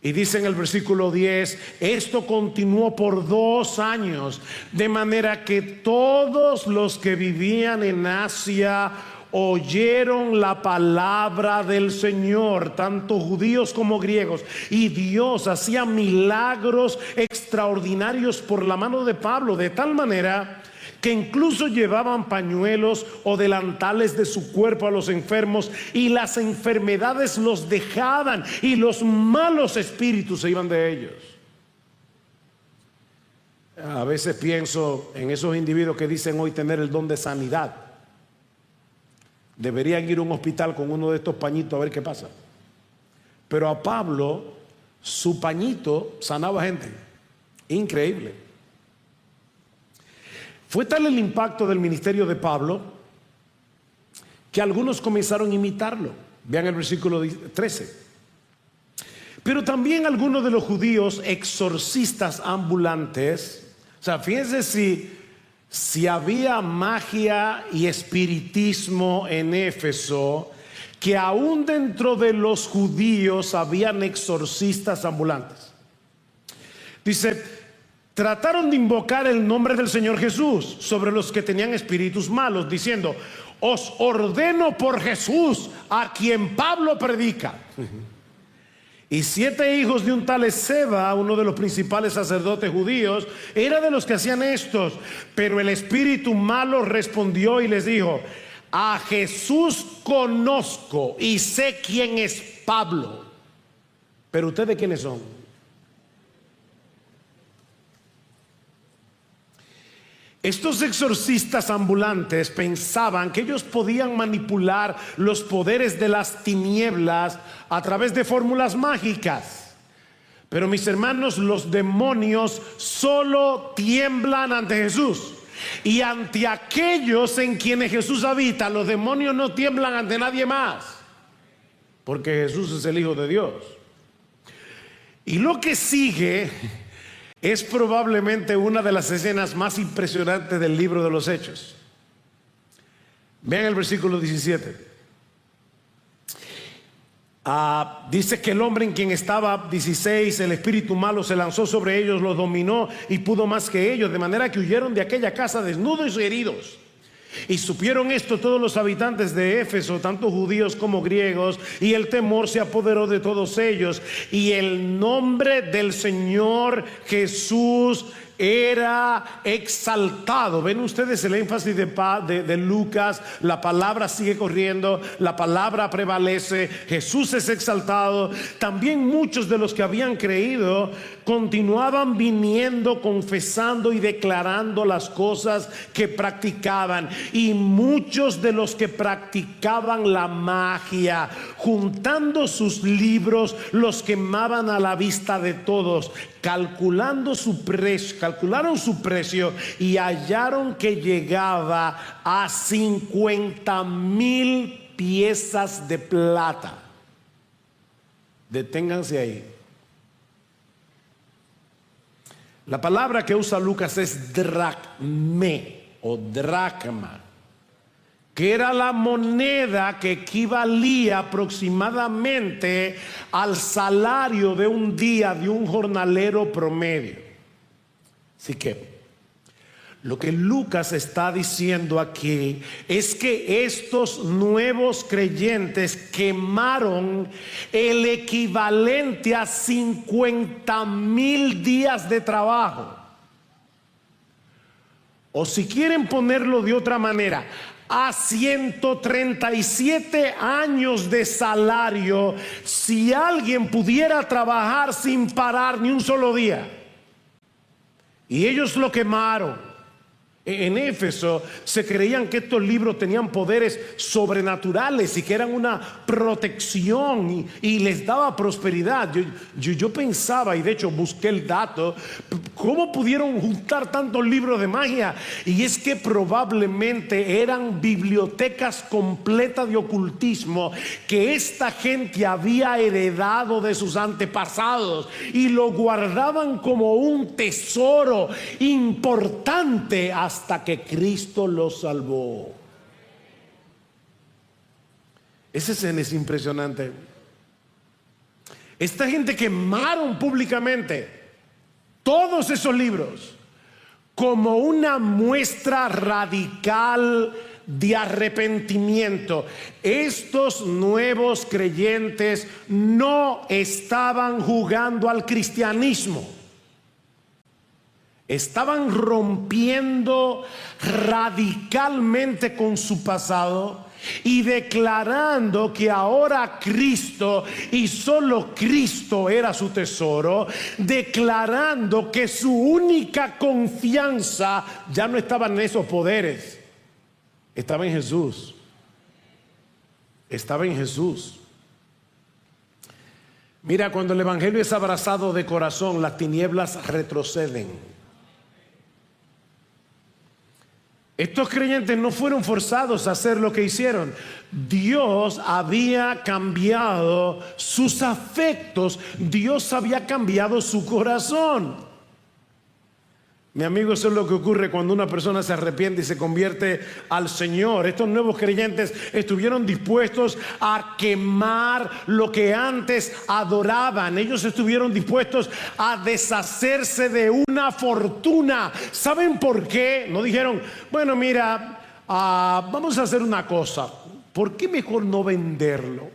Y dice en el versículo 10, esto continuó por 2 años, de manera que todos los que vivían en Asia oyeron la palabra del Señor, tanto judíos como griegos, y Dios hacía milagros extraordinarios por la mano de Pablo, de tal manera que incluso llevaban pañuelos o delantales de su cuerpo a los enfermos, y las enfermedades los dejaban y los malos espíritus se iban de ellos. A veces pienso en esos individuos que dicen hoy tener el don de sanidad. Deberían ir a un hospital con uno de estos pañitos a ver qué pasa. Pero a Pablo, su pañito sanaba gente. Increíble. Fue tal el impacto del ministerio de Pablo que algunos comenzaron a imitarlo. Vean el versículo 13. Pero también algunos de los judíos exorcistas ambulantes, o sea, fíjense si había magia y espiritismo en Éfeso, que aún dentro de los judíos habían exorcistas ambulantes. Dice, trataron de invocar el nombre del Señor Jesús sobre los que tenían espíritus malos, diciendo, os ordeno por Jesús a quien Pablo predica. Y 7 hijos de un tal Esceva, uno de los principales sacerdotes judíos, era de los que hacían estos. Pero el espíritu malo respondió y les dijo, a Jesús conozco y sé quién es Pablo, pero ustedes quiénes son. Estos exorcistas ambulantes pensaban que ellos podían manipular los poderes de las tinieblas a través de fórmulas mágicas. Pero mis hermanos, los demonios solo tiemblan ante Jesús. Y ante aquellos en quienes Jesús habita, los demonios no tiemblan ante nadie más, porque Jesús es el Hijo de Dios. Y lo que sigue es probablemente una de las escenas más impresionantes del libro de los Hechos. Vean el versículo 17. Dice que el hombre en quien estaba 16, el espíritu malo se lanzó sobre ellos, los dominó y pudo más que ellos, de manera que huyeron de aquella casa desnudos y heridos. Y supieron esto todos los habitantes de Éfeso, tanto judíos como griegos, y el temor se apoderó de todos ellos, y el nombre del Señor Jesús era exaltado. Ven ustedes el énfasis de Lucas. La palabra sigue corriendo, la palabra prevalece, Jesús es exaltado. También muchos de los que habían creído continuaban viniendo, confesando y declarando las cosas que practicaban. Y muchos de los que practicaban la magia, juntando sus libros, los quemaban a la vista de todos. Calcularon su precio y hallaron que llegaba a 50,000 piezas de plata. Deténganse ahí. La palabra que usa Lucas es dracme o dracma, que era la moneda que equivalía aproximadamente al salario de un día de un jornalero promedio. Así que lo que Lucas está diciendo aquí es que estos nuevos creyentes quemaron el equivalente a 50,000 días de trabajo. O si quieren ponerlo de otra manera, a 137 años de salario, si alguien pudiera trabajar sin parar ni un solo día. Y ellos lo quemaron. En Éfeso se creían que estos libros tenían poderes sobrenaturales y que eran una protección y les daba prosperidad. Yo pensaba, y de hecho busqué el dato, ¿cómo pudieron juntar tantos libros de magia? Y es que probablemente eran bibliotecas completas de ocultismo que esta gente había heredado de sus antepasados y lo guardaban como un tesoro importante hasta que Cristo los salvó. Esa escena es impresionante. Esta gente quemaron públicamente todos esos libros como una muestra radical de arrepentimiento. Estos nuevos creyentes no estaban jugando al cristianismo. Estaban rompiendo radicalmente con su pasado y declarando que ahora Cristo y solo Cristo era su tesoro, declarando que su única confianza ya no estaba en esos poderes, estaba en Jesús. Estaba en Jesús. Mira, cuando el evangelio es abrazado de corazón, las tinieblas retroceden. Estos creyentes no fueron forzados a hacer lo que hicieron. Dios había cambiado sus afectos. Dios había cambiado su corazón. Mi amigo, eso es lo que ocurre cuando una persona se arrepiente y se convierte al Señor. Estos nuevos creyentes estuvieron dispuestos a quemar lo que antes adoraban. Ellos estuvieron dispuestos a deshacerse de una fortuna. ¿Saben por qué? No dijeron, bueno, mira, vamos a hacer una cosa. ¿Por qué mejor no venderlo?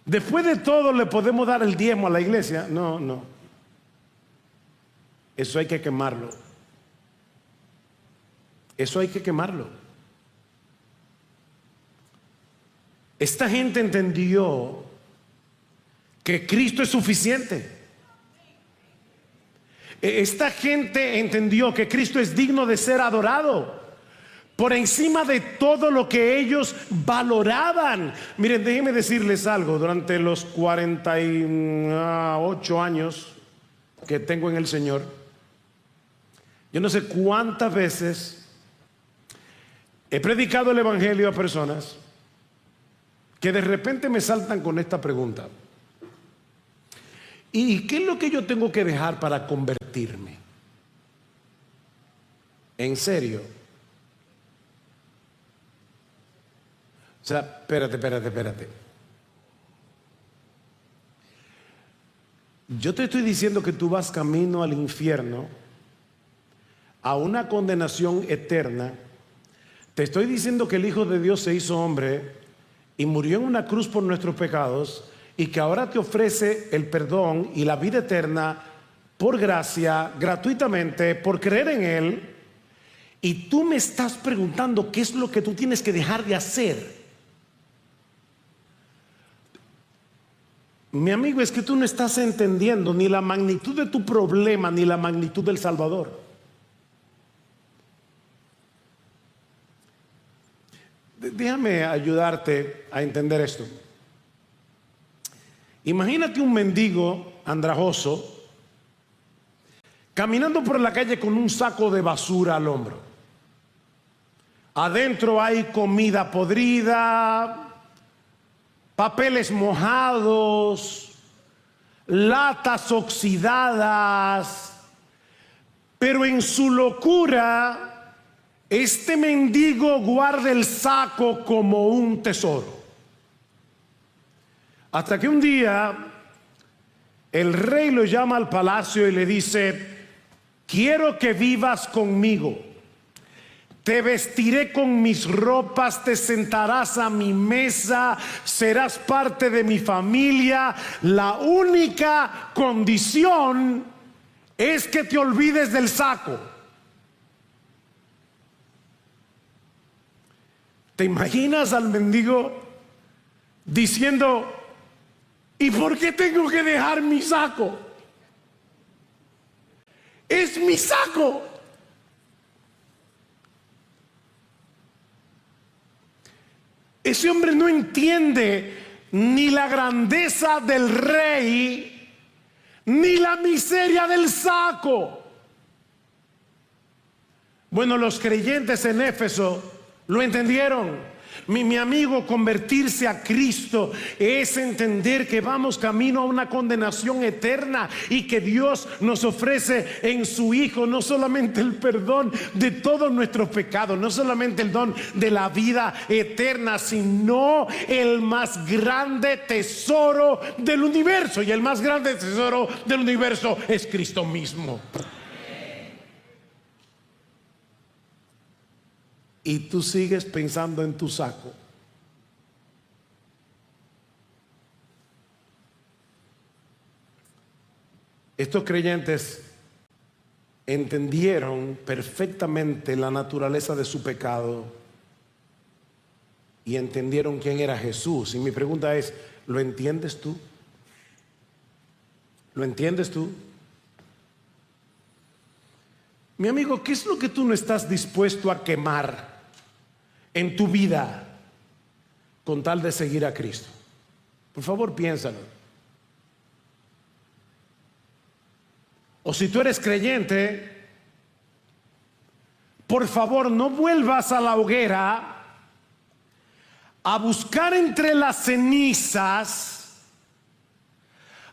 Después de todo le podemos dar el diezmo a la iglesia. No. Eso hay que quemarlo. Eso hay que quemarlo. Esta gente entendió que Cristo es suficiente. Esta gente entendió que Cristo es digno de ser adorado por encima de todo lo que ellos valoraban. Miren, déjenme decirles algo. Durante los 48 años que tengo en el Señor, yo no sé cuántas veces he predicado el evangelio a personas que de repente me saltan con esta pregunta: ¿y qué es lo que yo tengo que dejar para convertirme? ¿En serio? O sea, espérate. Yo te estoy diciendo que tú vas camino al infierno, a una condenación eterna. Te estoy diciendo que el Hijo de Dios se hizo hombre y murió en una cruz por nuestros pecados, y que ahora te ofrece el perdón y la vida eterna por gracia, gratuitamente, por creer en Él. Y tú me estás preguntando qué es lo que tú tienes que dejar de hacer. Mi amigo, es que tú no estás entendiendo ni la magnitud de tu problema ni la magnitud del Salvador. Déjame ayudarte a entender esto. Imagínate un mendigo andrajoso caminando por la calle con un saco de basura al hombro. Adentro hay comida podrida, papeles mojados, latas oxidadas, pero en su locura este mendigo guarda el saco como un tesoro. Hasta que un día el rey lo llama al palacio y le dice: quiero que vivas conmigo. Te vestiré con mis ropas, te sentarás a mi mesa, serás parte de mi familia. La única condición es que te olvides del saco. ¿Te imaginas al mendigo diciendo: ¿y por qué tengo que dejar mi saco? Es mi saco. Ese hombre no entiende ni la grandeza del rey, ni la miseria del saco. Bueno, los creyentes en Éfeso lo entendieron. Mi amigo, convertirse a Cristo es entender que vamos camino a una condenación eterna y que Dios nos ofrece en su Hijo no solamente el perdón de todos nuestros pecados, no solamente el don de la vida eterna, sino el más grande tesoro del universo. Y el más grande tesoro del universo es Cristo mismo. Y tú sigues pensando en tu saco. Estos creyentes entendieron perfectamente la naturaleza de su pecado y entendieron quién era Jesús. Y mi pregunta es, ¿lo entiendes tú? ¿Lo entiendes tú? Mi amigo, ¿qué es lo que tú no estás dispuesto a quemar en tu vida con tal de seguir a Cristo? Por favor, piénsalo. O si tú eres creyente, por favor, no vuelvas a la hoguera a buscar entre las cenizas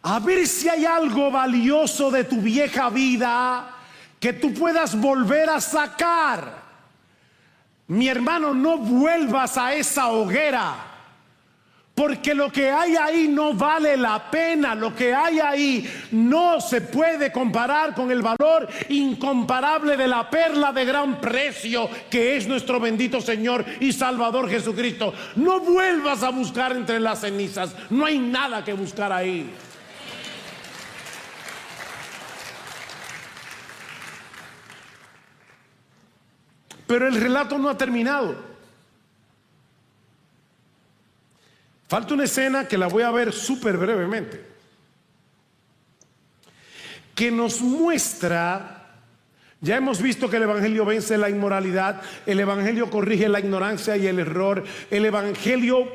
a ver si hay algo valioso de tu vieja vida que tú puedas volver a sacar. Mi hermano, no vuelvas a esa hoguera, porque lo que hay ahí no vale la pena. Lo que hay ahí no se puede comparar con el valor incomparable de la perla de gran precio que es nuestro bendito Señor y Salvador Jesucristo. No vuelvas a buscar entre las cenizas, no hay nada que buscar ahí. Pero el relato no ha terminado. Falta una escena que la voy a ver súper brevemente, que nos muestra, ya hemos visto que el Evangelio vence la inmoralidad, el Evangelio corrige la ignorancia y el error, el Evangelio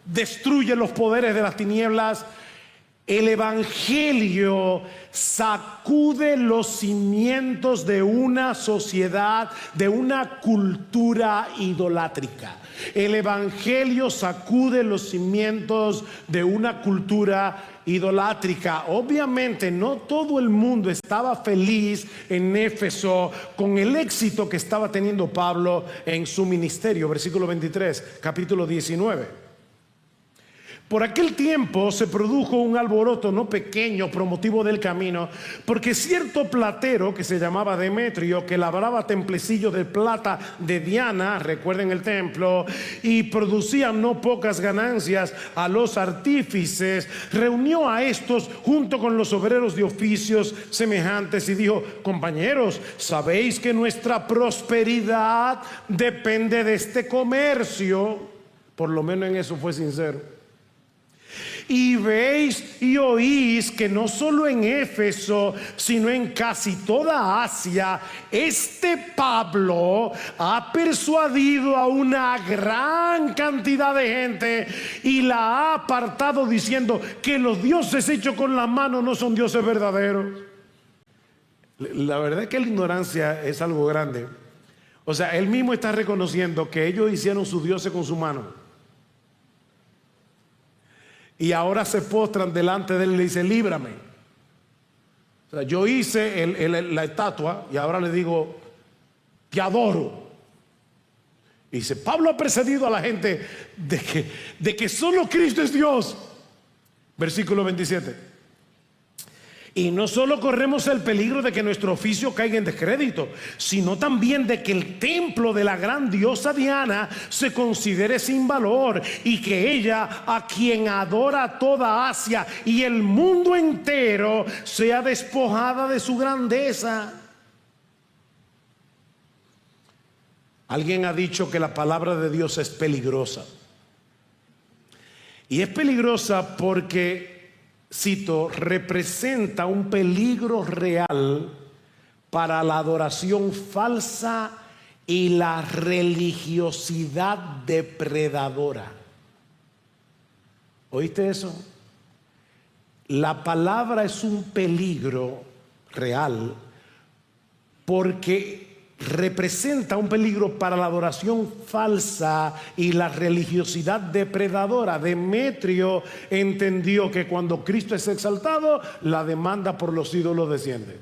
destruye los poderes de las tinieblas. El Evangelio sacude los cimientos de una sociedad, de una cultura idolátrica. El Evangelio sacude los cimientos de una cultura idolátrica. Obviamente no todo el mundo estaba feliz en Éfeso con el éxito que estaba teniendo Pablo en su ministerio. Versículo 23, capítulo 19. Por aquel tiempo se produjo un alboroto no pequeño por motivo del camino, porque cierto platero que se llamaba Demetrio, que labraba templecillos de plata de Diana, recuerden el templo, y producía no pocas ganancias a los artífices, reunió a estos junto con los obreros de oficios semejantes y dijo: compañeros, sabéis que nuestra prosperidad depende de este comercio. Por lo menos en eso fue sincero. Y veis y oís que no solo en Éfeso, sino en casi toda Asia, este Pablo ha persuadido a una gran cantidad de gente y la ha apartado, diciendo que los dioses hechos con la mano no son dioses verdaderos. La verdad es que la ignorancia es algo grande. O sea, él mismo está reconociendo que ellos hicieron sus dioses con su mano. Y ahora se postran delante de él y le dice: líbrame. O sea, yo hice la estatua y ahora le digo: te adoro. Y dice: Pablo ha precedido a la gente de que solo Cristo es Dios. Versículo 27. Y no solo corremos el peligro de que nuestro oficio caiga en descrédito, sino también de que el templo de la gran diosa Diana se considere sin valor, y que ella, a quien adora toda Asia y el mundo entero, sea despojada de su grandeza. Alguien ha dicho que la palabra de Dios es peligrosa. Y es peligrosa porque, cito, representa un peligro real para la adoración falsa y la religiosidad depredadora. ¿Oíste eso? La palabra es un peligro real porque representa un peligro para la adoración falsa y la religiosidad depredadora. Demetrio entendió que cuando Cristo es exaltado, la demanda por los ídolos desciende.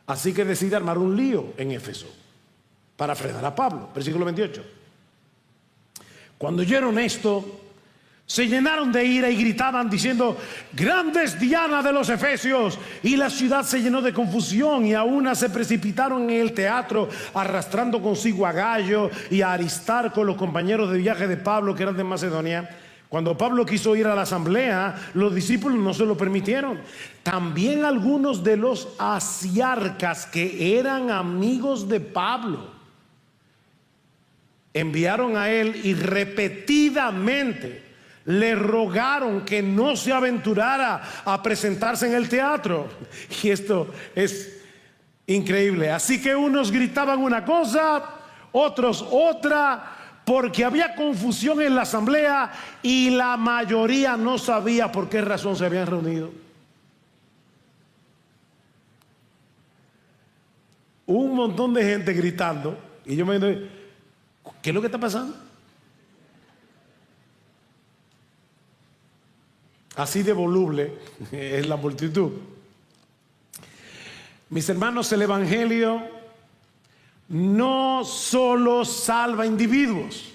Así que decide armar un lío en Éfeso para frenar a Pablo. Versículo 28. Cuando oyeron esto, se llenaron de ira y gritaban diciendo: grande es Diana de los Efesios. Y la ciudad se llenó de confusión, y a una se precipitaron en el teatro, arrastrando consigo a Gallo y a Aristarco, los compañeros de viaje de Pablo, que eran de Macedonia. Cuando Pablo quiso ir a la asamblea, los discípulos no se lo permitieron. También algunos de los asiarcas, que eran amigos de Pablo, enviaron a él y repetidamente le rogaron que no se aventurara a presentarse en el teatro. Y esto es increíble. Así que unos gritaban una cosa, otros otra, porque había confusión en la asamblea y la mayoría no sabía por qué razón se habían reunido. Un montón de gente gritando, y yo me digo: ¿qué es lo que está pasando? Así de voluble es la multitud. Mis hermanos, el Evangelio no solo salva individuos.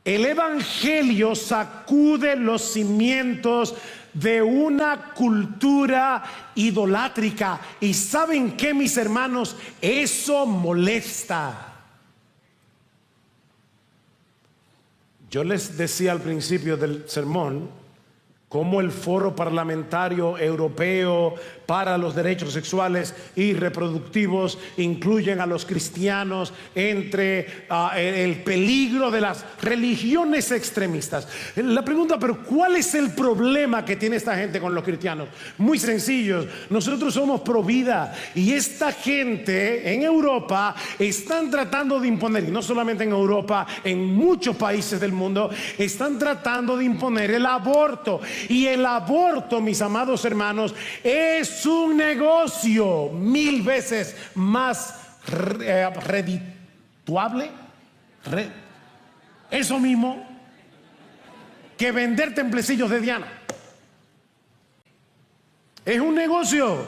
El Evangelio sacude los cimientos de una cultura idolátrica. Y ¿saben qué, mis hermanos? Eso molesta. Yo les decía al principio del sermón cómo el Foro Parlamentario Europeo para los Derechos Sexuales y Reproductivos incluyen a los cristianos entre el peligro de las religiones extremistas. La pregunta: pero ¿cuál es el problema que tiene esta gente con los cristianos? Muy sencillo. Nosotros somos pro vida, y esta gente en Europa están tratando de imponer, y no solamente en Europa, en muchos países del mundo, están tratando de imponer el aborto. Y el aborto, mis amados hermanos, es un negocio 1000 veces más redituable, eso mismo, que vender templecillos de Diana. Es un negocio.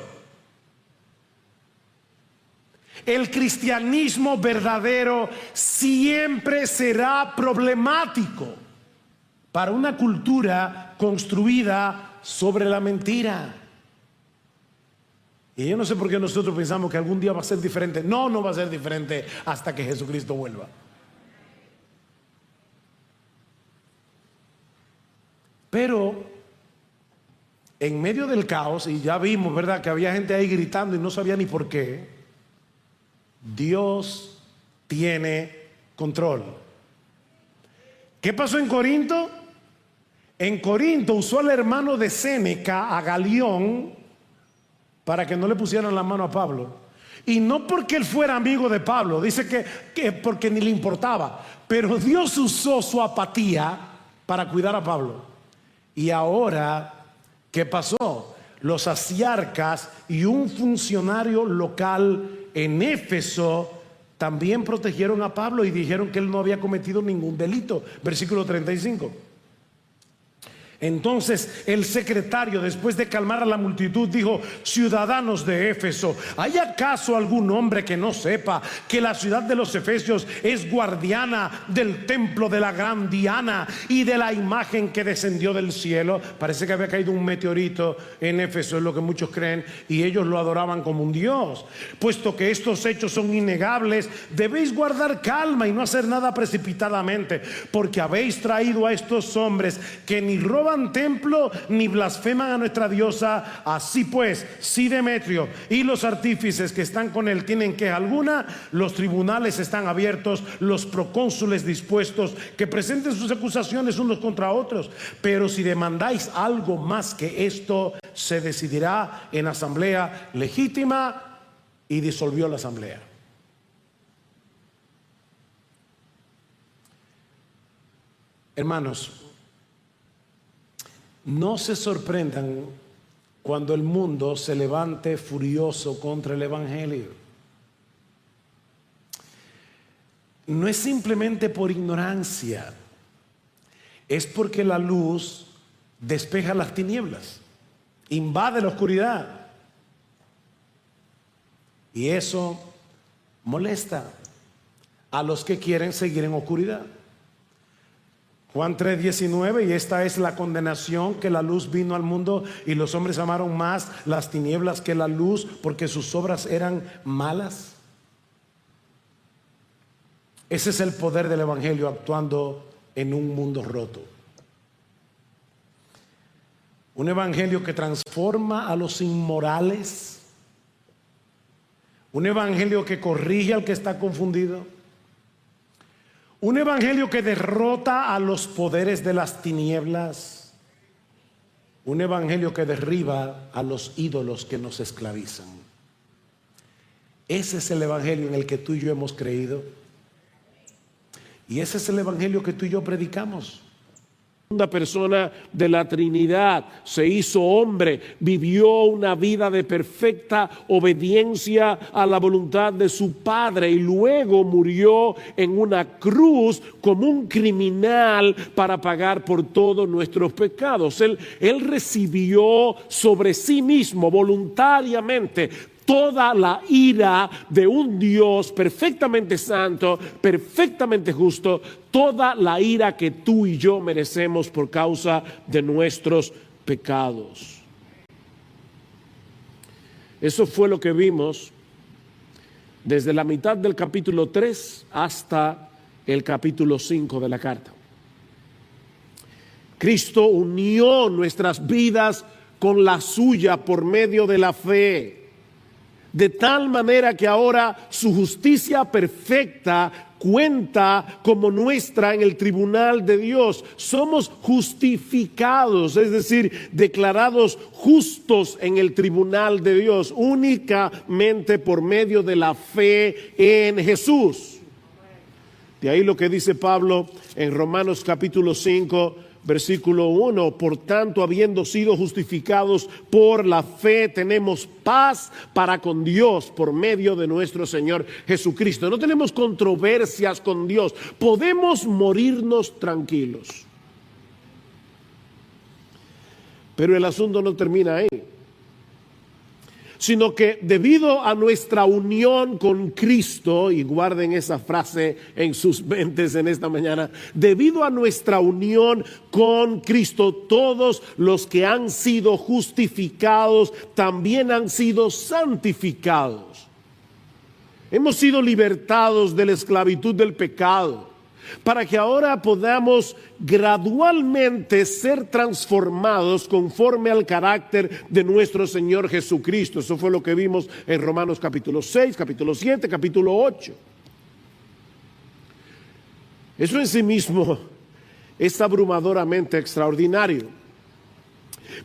El cristianismo verdadero siempre será problemático para una cultura construida sobre la mentira. Y yo no sé por qué nosotros pensamos que algún día va a ser diferente. No, no va a ser diferente hasta que Jesucristo vuelva. Pero en medio del caos, y ya vimos, ¿verdad?, que había gente ahí gritando y no sabía ni por qué, Dios tiene control. ¿Qué pasó en Corinto? En Corinto usó al hermano de Séneca, a Galión, para que no le pusieran la mano a Pablo. Y no porque él fuera amigo de Pablo, dice que porque ni le importaba. Pero Dios usó su apatía para cuidar a Pablo. Y ahora, ¿qué pasó? Los asiarcas y un funcionario local en Éfeso también protegieron a Pablo y dijeron que él no había cometido ningún delito. Versículo 35. Entonces el secretario, después de calmar a la multitud, dijo: ciudadanos de Éfeso, ¿hay acaso algún hombre que no sepa que la ciudad de los Efesios es guardiana del templo de la gran Diana y de la imagen que descendió del cielo? Parece que había caído un meteorito en Éfeso, es lo que muchos creen, y ellos lo adoraban como un dios. Puesto que estos hechos son innegables, debéis guardar calma y no hacer nada precipitadamente, porque habéis traído a estos hombres que ni roban templo ni blasfeman a nuestra diosa. Así pues, si Demetrio y los artífices que están con él tienen queja alguna, los tribunales están abiertos, los procónsules dispuestos que presenten sus acusaciones unos contra otros. Pero si demandáis algo más que esto, se decidirá en asamblea legítima. Y disolvió la asamblea. Hermanos, no se sorprendan cuando el mundo se levante furioso contra el Evangelio. No es simplemente por ignorancia, es porque la luz despeja las tinieblas, invade la oscuridad. Y eso molesta a los que quieren seguir en oscuridad. Juan 3:19, y esta es la condenación, que la luz vino al mundo y los hombres amaron más las tinieblas que la luz, porque sus obras eran malas. Ese es el poder del Evangelio actuando en un mundo roto. Un Evangelio que transforma a los inmorales. Un Evangelio que corrige al que está confundido. Un Evangelio que derrota a los poderes de las tinieblas. Un Evangelio que derriba a los ídolos que nos esclavizan. Ese es el Evangelio en el que tú y yo hemos creído. Y ese es el Evangelio que tú y yo predicamos. Una persona de la Trinidad se hizo hombre, vivió una vida de perfecta obediencia a la voluntad de su Padre y luego murió en una cruz como un criminal para pagar por todos nuestros pecados. Él recibió sobre sí mismo voluntariamente toda la ira de un Dios perfectamente santo, perfectamente justo, toda la ira que tú y yo merecemos por causa de nuestros pecados. Eso fue lo que vimos desde la mitad del capítulo 3 hasta el capítulo 5 de la carta. Cristo unió nuestras vidas con la suya por medio de la fe, de tal manera que ahora su justicia perfecta cuenta como nuestra en el tribunal de Dios. Somos justificados, es decir, declarados justos en el tribunal de Dios, únicamente por medio de la fe en Jesús. De ahí lo que dice Pablo en Romanos capítulo 5, versículo 1, por tanto, habiendo sido justificados por la fe, tenemos paz para con Dios por medio de nuestro Señor Jesucristo. No tenemos controversias con Dios, podemos morirnos tranquilos. Pero el asunto no termina ahí, sino que debido a nuestra unión con Cristo, y guarden esa frase en sus mentes en esta mañana, debido a nuestra unión con Cristo, todos los que han sido justificados también han sido santificados. Hemos sido libertados de la esclavitud del pecado, para que ahora podamos gradualmente ser transformados conforme al carácter de nuestro Señor Jesucristo. Eso fue lo que vimos en Romanos capítulo 6, capítulo 7, capítulo 8. Eso en sí mismo es abrumadoramente extraordinario.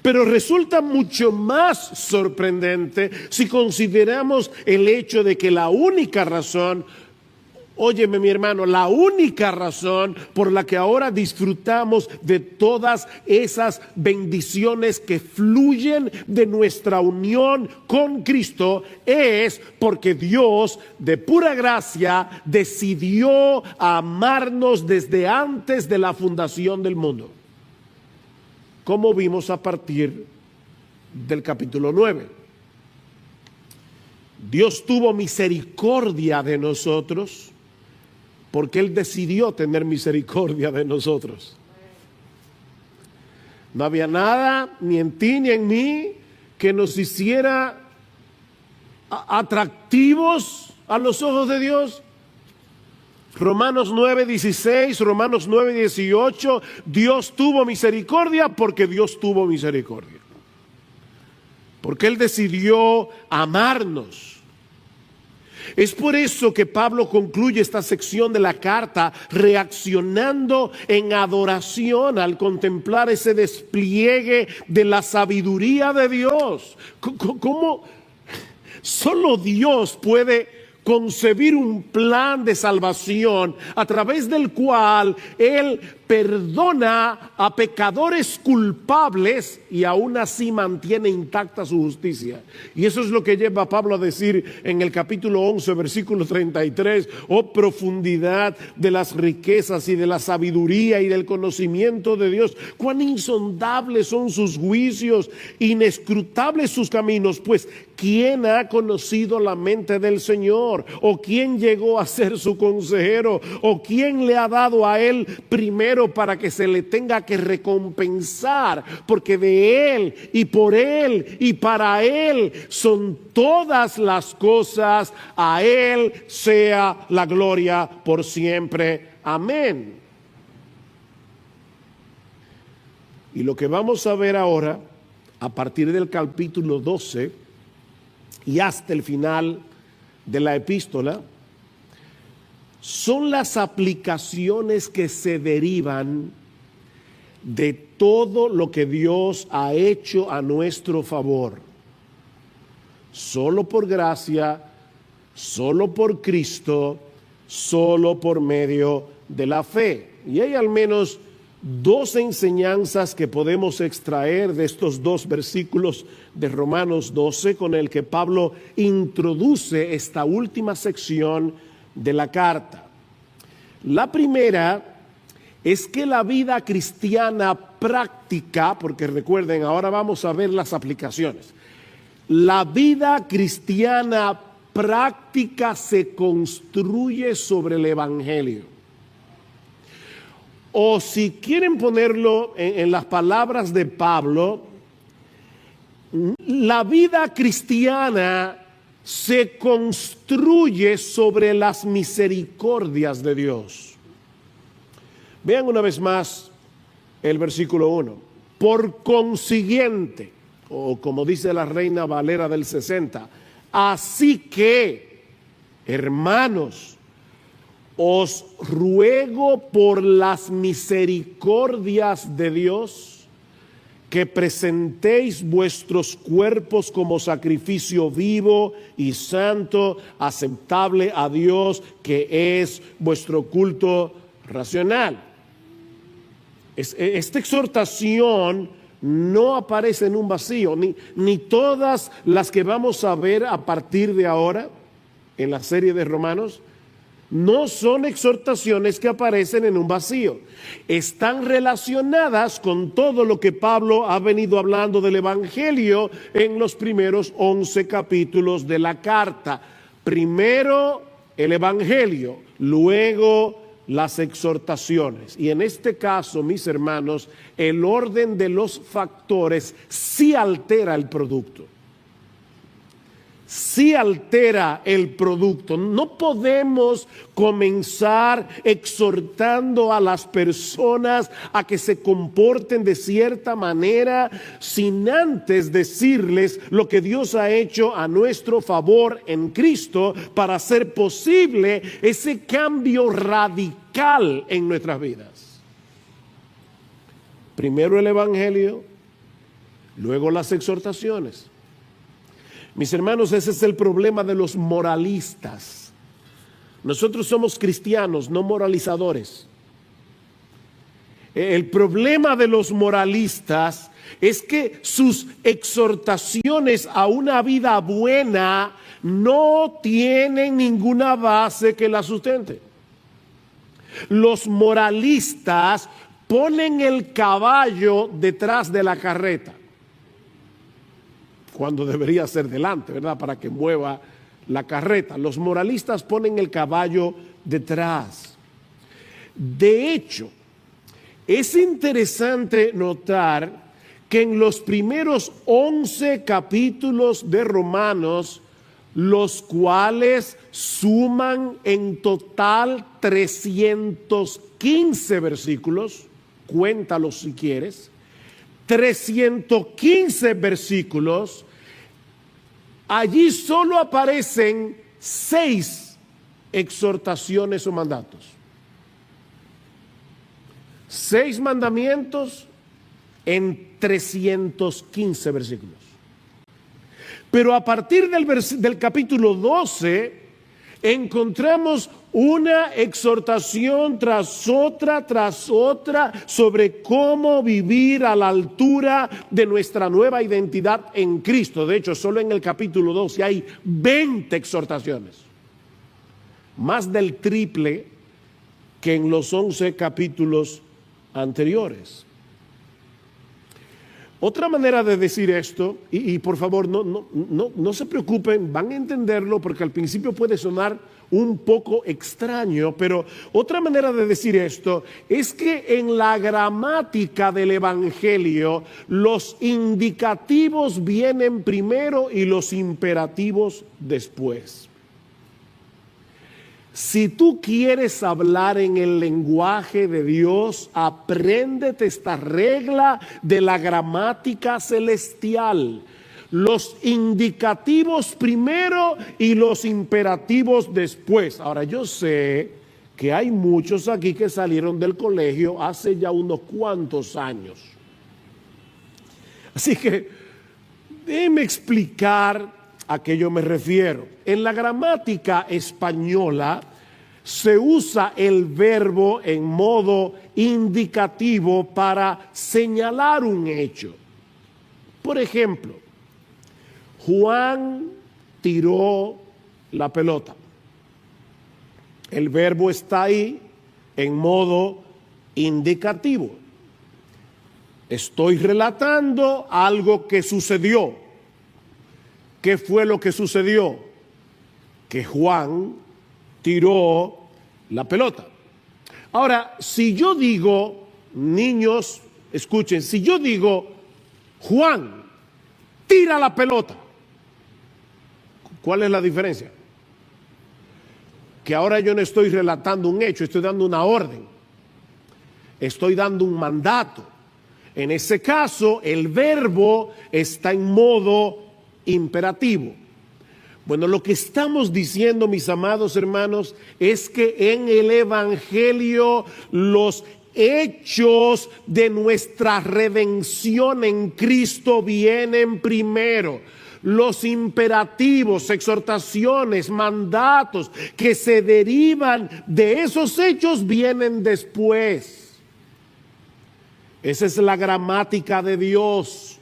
Pero resulta mucho más sorprendente si consideramos el hecho de que la única razón, óyeme mi hermano, la única razón por la que ahora disfrutamos de todas esas bendiciones que fluyen de nuestra unión con Cristo es porque Dios de pura gracia decidió amarnos desde antes de la fundación del mundo, como vimos a partir del capítulo 9. Dios tuvo misericordia de nosotros porque Él decidió tener misericordia de nosotros. No había nada, ni en ti ni en mí, que nos hiciera atractivos a los ojos de Dios. Romanos 9:16, Romanos 9:18, Dios tuvo misericordia porque Dios tuvo misericordia. Porque Él decidió amarnos. Es por eso que Pablo concluye esta sección de la carta reaccionando en adoración al contemplar ese despliegue de la sabiduría de Dios. ¿Cómo solo Dios puede concebir un plan de salvación a través del cual Él perdona a pecadores culpables y aún así mantiene intacta su justicia. Y eso es lo que lleva a Pablo a decir en el capítulo 11, versículo 33, oh profundidad de las riquezas y de la sabiduría y del conocimiento de Dios, cuán insondables son sus juicios, inescrutables sus caminos, pues ¿quién ha conocido la mente del Señor? ¿O quién llegó a ser su consejero? ¿O quién le ha dado a él primero para que se le tenga que recompensar? Porque de él y por él y para él son todas las cosas. A él sea la gloria por siempre. Amén. Y lo que vamos a ver ahora, a partir del capítulo 12 y hasta el final de la epístola, son las aplicaciones que se derivan de todo lo que Dios ha hecho a nuestro favor. Solo por gracia, solo por Cristo, solo por medio de la fe. Y hay al menos dos enseñanzas que podemos extraer de estos dos versículos de Romanos 12 con el que Pablo introduce esta última sección de la carta. La primera es que la vida cristiana práctica, porque recuerden, ahora vamos a ver las aplicaciones. La vida cristiana práctica se construye sobre el Evangelio. O si quieren ponerlo en las palabras de Pablo, la vida cristiana se construye sobre las misericordias de Dios. Vean una vez más el versículo 1. Por consiguiente, o como dice la Reina Valera del 60, así que, hermanos, os ruego por las misericordias de Dios que presentéis vuestros cuerpos como sacrificio vivo y santo, aceptable a Dios, que es vuestro culto racional. Esta exhortación no aparece en un vacío, ni todas las que vamos a ver a partir de ahora en la serie de Romanos. No son exhortaciones que aparecen en un vacío. Están relacionadas con todo lo que Pablo ha venido hablando del Evangelio en los primeros 11 capítulos de la carta. Primero el Evangelio, luego las exhortaciones. Y en este caso, mis hermanos, el orden de los factores sí altera el producto. Sí altera el producto. No podemos comenzar exhortando a las personas a que se comporten de cierta manera sin antes decirles lo que Dios ha hecho a nuestro favor en Cristo para hacer posible ese cambio radical en nuestras vidas. Primero el Evangelio, luego las exhortaciones. Mis hermanos, ese es el problema de los moralistas. Nosotros somos cristianos, no moralizadores. El problema de los moralistas es que sus exhortaciones a una vida buena no tienen ninguna base que la sustente. Los moralistas ponen el caballo detrás de la carreta, cuando debería ser delante, ¿verdad? Para que mueva la carreta. Los moralistas ponen el caballo detrás. De hecho, es interesante notar que en los primeros 11 capítulos de Romanos, los cuales suman en total 315 versículos, cuéntalos si quieres, 315 versículos, allí solo aparecen 6 exhortaciones o mandatos. 6 mandamientos en 315 versículos. Pero a partir del capítulo 12 encontramos una exhortación tras otra sobre cómo vivir a la altura de nuestra nueva identidad en Cristo. De hecho, solo en el capítulo 12 hay 20 exhortaciones, más del triple que en los 11 capítulos anteriores. Otra manera de decir esto, y por favor no se preocupen, van a entenderlo porque al principio puede sonar un poco extraño, pero otra manera de decir esto es que en la gramática del Evangelio los indicativos vienen primero y los imperativos después. Si tú quieres hablar en el lenguaje de Dios, apréndete esta regla de la gramática celestial. Los indicativos primero y los imperativos después. Ahora, yo sé que hay muchos aquí que salieron del colegio hace ya unos cuantos años. Así que déjeme explicar a qué yo me refiero. En la gramática española se usa el verbo en modo indicativo para señalar un hecho. Por ejemplo, Juan tiró la pelota. El verbo está ahí en modo indicativo. Estoy relatando algo que sucedió. ¿Qué fue lo que sucedió? Que Juan tiró la pelota. Ahora, si yo digo, niños, escuchen, si yo digo, Juan, tira la pelota, ¿cuál es la diferencia? Que ahora yo no estoy relatando un hecho, estoy dando una orden, estoy dando un mandato. En ese caso, el verbo está en modo imperativo. Bueno, lo que estamos diciendo, mis amados hermanos, es que en el Evangelio los hechos de nuestra redención en Cristo vienen primero. Los imperativos, exhortaciones, mandatos que se derivan de esos hechos vienen después. Esa es la gramática de Dios.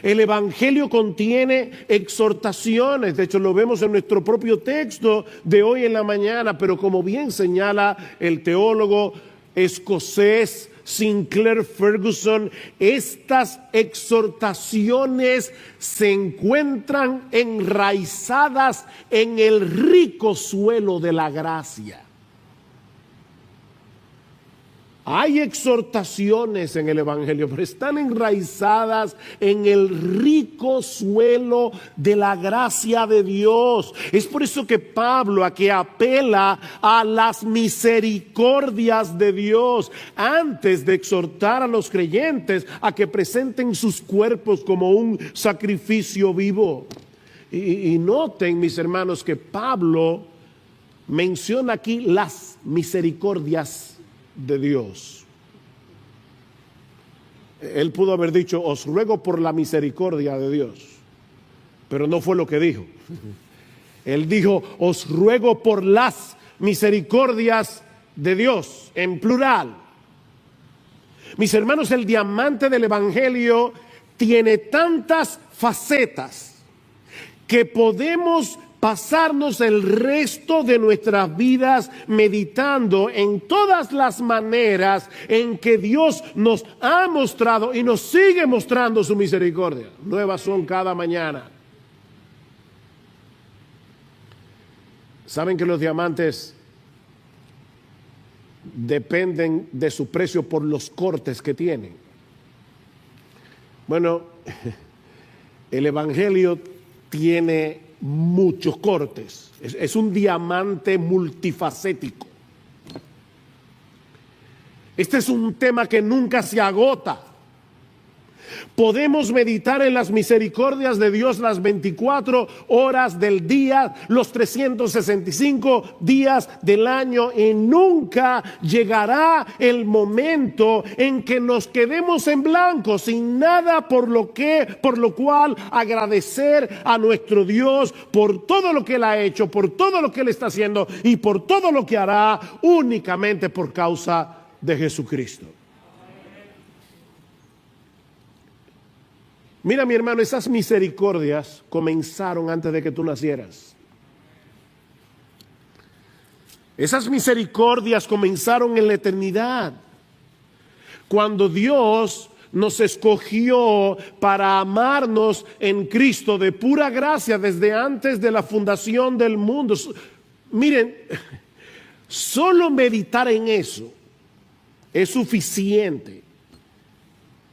El Evangelio contiene exhortaciones, de hecho lo vemos en nuestro propio texto de hoy en la mañana, pero como bien señala el teólogo escocés Sinclair Ferguson, estas exhortaciones se encuentran enraizadas en el rico suelo de la gracia. Hay exhortaciones en el Evangelio, pero están enraizadas en el rico suelo de la gracia de Dios. Es por eso que Pablo aquí apela a las misericordias de Dios antes de exhortar a los creyentes a que presenten sus cuerpos como un sacrificio vivo. Y noten, mis hermanos, que Pablo menciona aquí las misericordias de Dios. Él pudo haber dicho, os ruego por la misericordia de Dios, pero no fue lo que dijo. Él dijo, os ruego por las misericordias de Dios, en plural. Mis hermanos, el diamante del Evangelio tiene tantas facetas que podemos pasarnos el resto de nuestras vidas meditando en todas las maneras en que Dios nos ha mostrado y nos sigue mostrando su misericordia. Nuevas son cada mañana. ¿Saben que los diamantes dependen de su precio por los cortes que tienen? Bueno, el Evangelio tiene muchos cortes. Es un diamante multifacético. Este es un tema que nunca se agota. Podemos meditar en las misericordias de Dios las 24 horas del día, los 365 días del año, y nunca llegará el momento en que nos quedemos en blanco, sin nada por lo cual agradecer a nuestro Dios por todo lo que Él ha hecho, por todo lo que Él está haciendo y por todo lo que hará, únicamente por causa de Jesucristo. Mira, mi hermano, esas misericordias comenzaron antes de que tú nacieras. Esas misericordias comenzaron en la eternidad, cuando Dios nos escogió para amarnos en Cristo de pura gracia desde antes de la fundación del mundo. Miren, solo meditar en eso es suficiente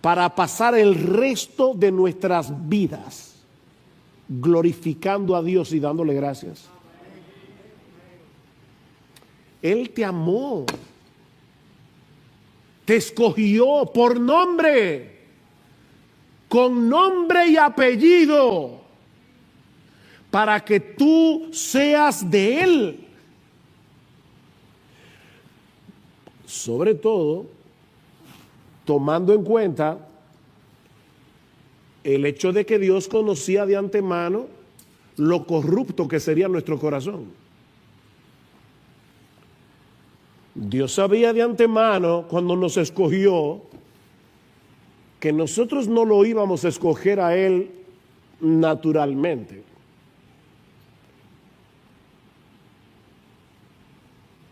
para pasar el resto de nuestras vidas glorificando a Dios y dándole gracias. Él te amó, te escogió por nombre, con nombre y apellido, para que tú seas de Él. Sobre todo, tomando en cuenta el hecho de que Dios conocía de antemano lo corrupto que sería nuestro corazón. Dios sabía de antemano, cuando nos escogió, que nosotros no lo íbamos a escoger a Él naturalmente.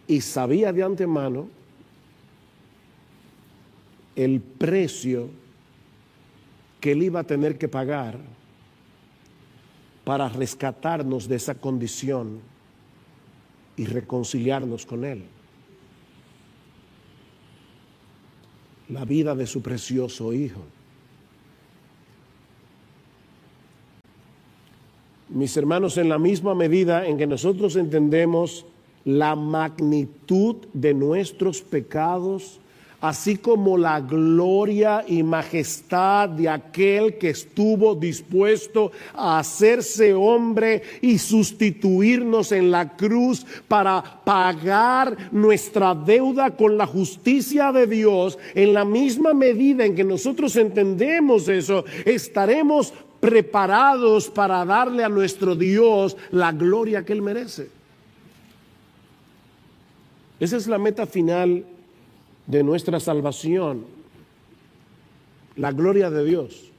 Y sabía de antemano el precio que Él iba a tener que pagar para rescatarnos de esa condición y reconciliarnos con Él. La vida de su precioso Hijo. Mis hermanos, en la misma medida en que nosotros entendemos la magnitud de nuestros pecados, así como la gloria y majestad de aquel que estuvo dispuesto a hacerse hombre y sustituirnos en la cruz para pagar nuestra deuda con la justicia de Dios, en la misma medida en que nosotros entendemos eso, estaremos preparados para darle a nuestro Dios la gloria que Él merece. Esa es la meta final de nuestra salvación, la gloria de Dios.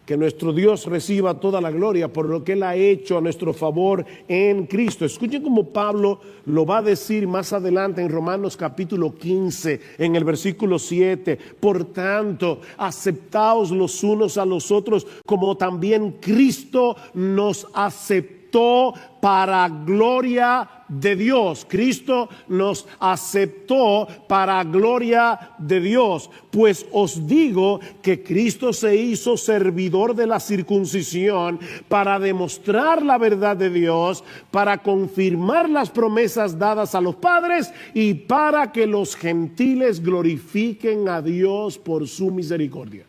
Que nuestro Dios reciba toda la gloria por lo que Él ha hecho a nuestro favor en Cristo. Escuchen cómo Pablo lo va a decir más adelante en Romanos capítulo 15, en el versículo 7. Por tanto, aceptaos los unos a los otros, como también Cristo nos aceptó para gloria de Dios. Cristo nos aceptó para gloria de Dios. Pues os digo que Cristo se hizo servidor de la circuncisión para demostrar la verdad de Dios, para confirmar las promesas dadas a los padres y para que los gentiles glorifiquen a Dios por su misericordia.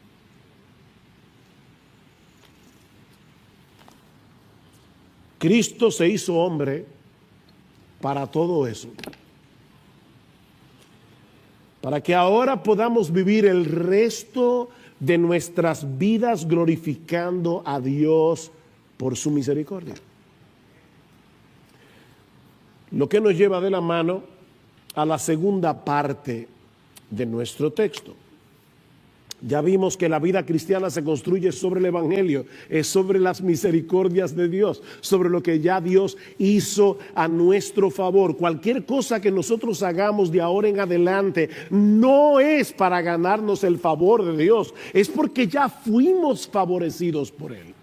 Cristo se hizo hombre para todo eso, para que ahora podamos vivir el resto de nuestras vidas glorificando a Dios por su misericordia. Lo que nos lleva de la mano a la segunda parte de nuestro texto. Ya vimos que la vida cristiana se construye sobre el Evangelio, es sobre las misericordias de Dios, sobre lo que ya Dios hizo a nuestro favor. Cualquier cosa que nosotros hagamos de ahora en adelante no es para ganarnos el favor de Dios, es porque ya fuimos favorecidos por Él.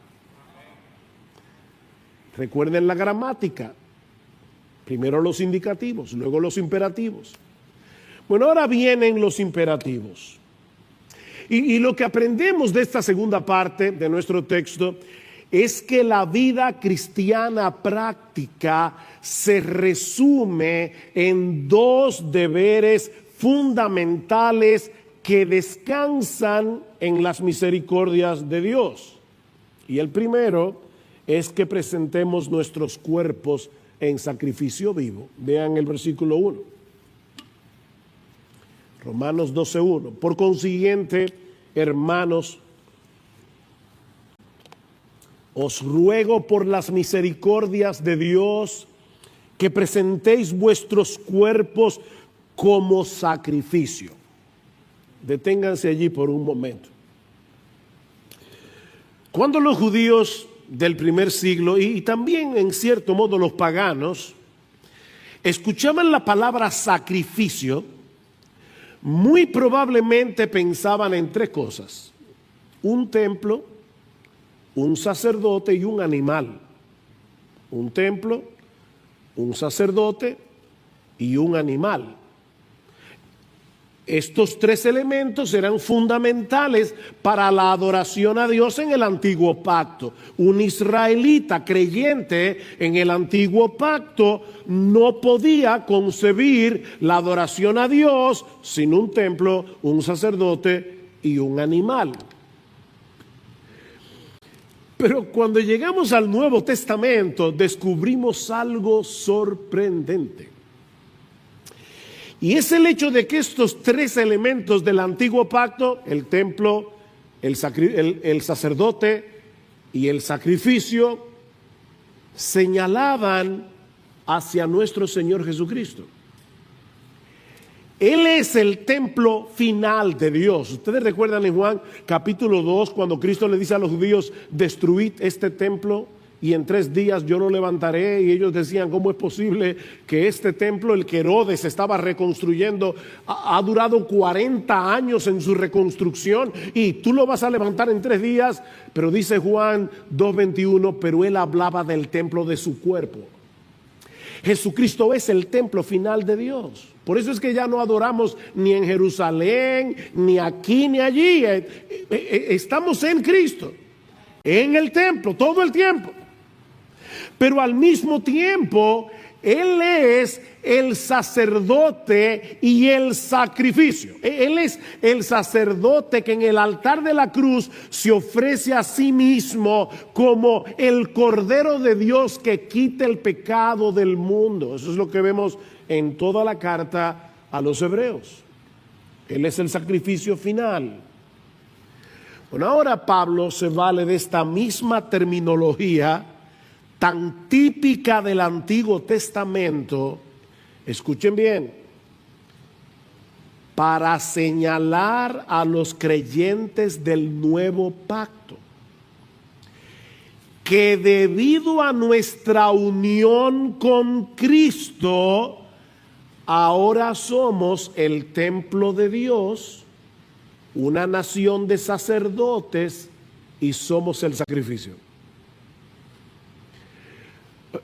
Recuerden la gramática, primero los indicativos, luego los imperativos. Bueno, ahora vienen los imperativos. Y lo que aprendemos de esta segunda parte de nuestro texto es que la vida cristiana práctica se resume en dos deberes fundamentales que descansan en las misericordias de Dios. Y el primero es que presentemos nuestros cuerpos en sacrificio vivo. Vean el versículo 1. Romanos 12:1. Por consiguiente, hermanos, os ruego por las misericordias de Dios que presentéis vuestros cuerpos como sacrificio. Deténganse allí por un momento. Cuando los judíos del primer siglo y también en cierto modo los paganos escuchaban la palabra sacrificio, muy probablemente pensaban en tres cosas: un templo, un sacerdote y un animal. Un templo, un sacerdote y un animal. Estos tres elementos eran fundamentales para la adoración a Dios en el antiguo pacto. Un israelita creyente en el antiguo pacto no podía concebir la adoración a Dios sin un templo, un sacerdote y un animal. Pero cuando llegamos al Nuevo Testamento descubrimos algo sorprendente. Y es el hecho de que estos tres elementos del antiguo pacto, el templo, el sacerdote y el sacrificio, señalaban hacia nuestro Señor Jesucristo. Él es el templo final de Dios. Ustedes recuerdan en Juan capítulo 2 cuando Cristo le dice a los judíos: destruid este templo y en 3 días yo lo levantaré. Y ellos decían: ¿cómo es posible que este templo, el que Herodes estaba reconstruyendo, ha durado 40 años en su reconstrucción y tú lo vas a levantar en 3 días? Pero dice Juan 2:21, pero él hablaba del templo de su cuerpo. Jesucristo es el templo final de Dios. Por eso es que ya no adoramos ni en Jerusalén, ni aquí, ni allí. Estamos en Cristo, en el templo, todo el tiempo. Pero al mismo tiempo, Él es el sacerdote y el sacrificio. Él es el sacerdote que en el altar de la cruz se ofrece a sí mismo como el Cordero de Dios que quita el pecado del mundo. Eso es lo que vemos en toda la carta a los hebreos. Él es el sacrificio final. Bueno, ahora Pablo se vale de esta misma terminología tan típica del Antiguo Testamento, escuchen bien, para señalar a los creyentes del nuevo pacto que debido a nuestra unión con Cristo, ahora somos el templo de Dios, una nación de sacerdotes y somos el sacrificio.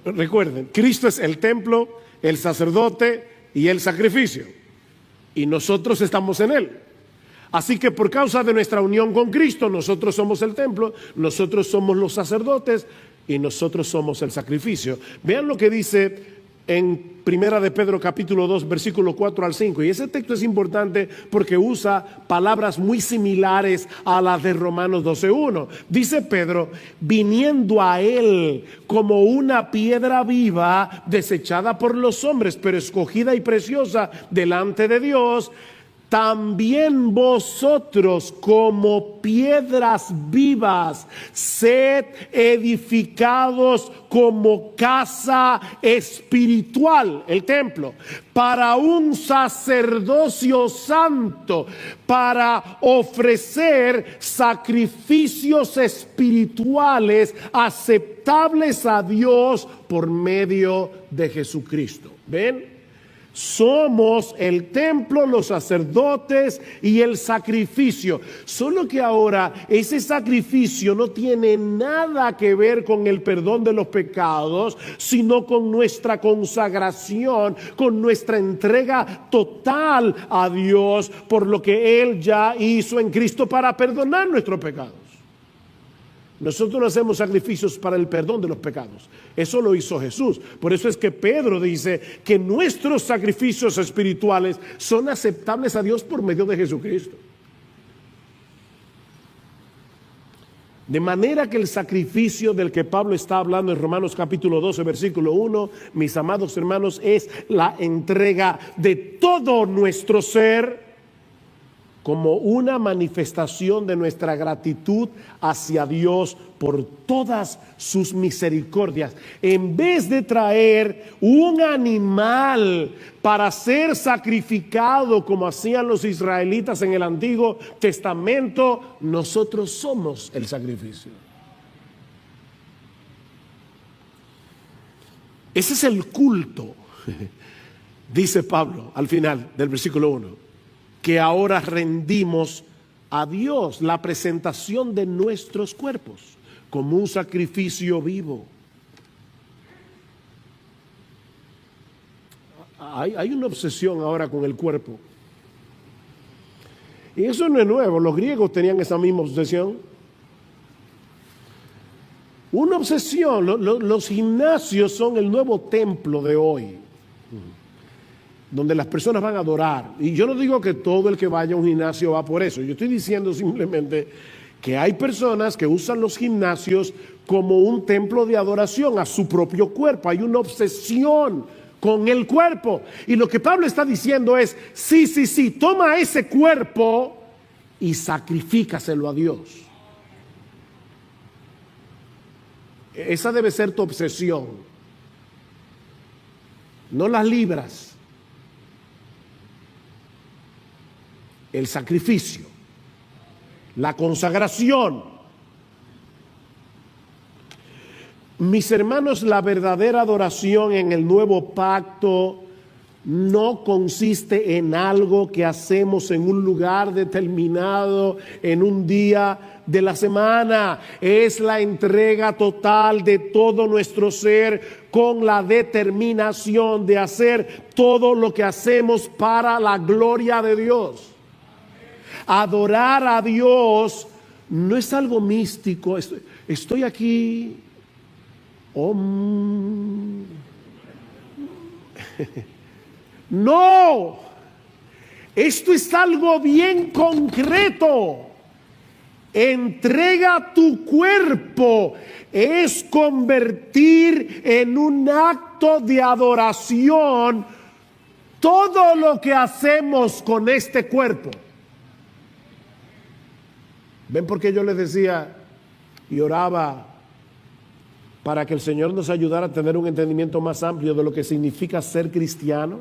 Recuerden, Cristo es el templo, el sacerdote y el sacrificio. Y nosotros estamos en Él. Así que por causa de nuestra unión con Cristo, nosotros somos el templo, nosotros somos los sacerdotes y nosotros somos el sacrificio. Vean lo que dice en Primera de Pedro capítulo 2 versículo 4 al 5. Y ese texto es importante porque usa palabras muy similares a las de Romanos 12:1. Dice Pedro: viniendo a Él como una piedra viva, desechada por los hombres, pero escogida y preciosa delante de Dios, también vosotros como piedras vivas sed edificados como casa espiritual, el templo, para un sacerdocio santo, para ofrecer sacrificios espirituales aceptables a Dios por medio de Jesucristo. ¿Ven? Somos el templo, los sacerdotes y el sacrificio. Solo que ahora ese sacrificio no tiene nada que ver con el perdón de los pecados, sino con nuestra consagración, con nuestra entrega total a Dios por lo que Él ya hizo en Cristo para perdonar nuestros pecados. Nosotros no hacemos sacrificios para el perdón de los pecados. Eso lo hizo Jesús. Por eso es que Pedro dice que nuestros sacrificios espirituales son aceptables a Dios por medio de Jesucristo. De manera que el sacrificio del que Pablo está hablando en Romanos capítulo 12, versículo 1, mis amados hermanos, es la entrega de todo nuestro ser como una manifestación de nuestra gratitud hacia Dios por todas sus misericordias. En vez de traer un animal para ser sacrificado como hacían los israelitas en el Antiguo Testamento, nosotros somos el sacrificio. Ese es el culto, dice Pablo al final del versículo 1. Que ahora rendimos a Dios, la presentación de nuestros cuerpos como un sacrificio vivo. Hay una obsesión ahora con el cuerpo. Y eso no es nuevo, los griegos tenían esa misma obsesión. Una obsesión, los gimnasios son el nuevo templo de hoy, donde las personas van a adorar. Y yo no digo que todo el que vaya a un gimnasio va por eso. Yo estoy diciendo simplemente que hay personas que usan los gimnasios como un templo de adoración a su propio cuerpo. Hay una obsesión con el cuerpo. Y lo que Pablo está diciendo es, sí, toma ese cuerpo y sacrifícaselo a Dios. Esa debe ser tu obsesión. No las libras. El sacrificio, la consagración. Mis hermanos, la verdadera adoración en el nuevo pacto no consiste en algo que hacemos en un lugar determinado, en un día de la semana. Es la entrega total de todo nuestro ser con la determinación de hacer todo lo que hacemos para la gloria de Dios. Adorar a Dios no es algo místico. Estoy aquí. No. Esto es algo bien concreto. Entrega tu cuerpo. Es convertir en un acto de adoración todo lo que hacemos con este cuerpo. ¿Ven por qué yo les decía y oraba para que el Señor nos ayudara a tener un entendimiento más amplio de lo que significa ser cristiano?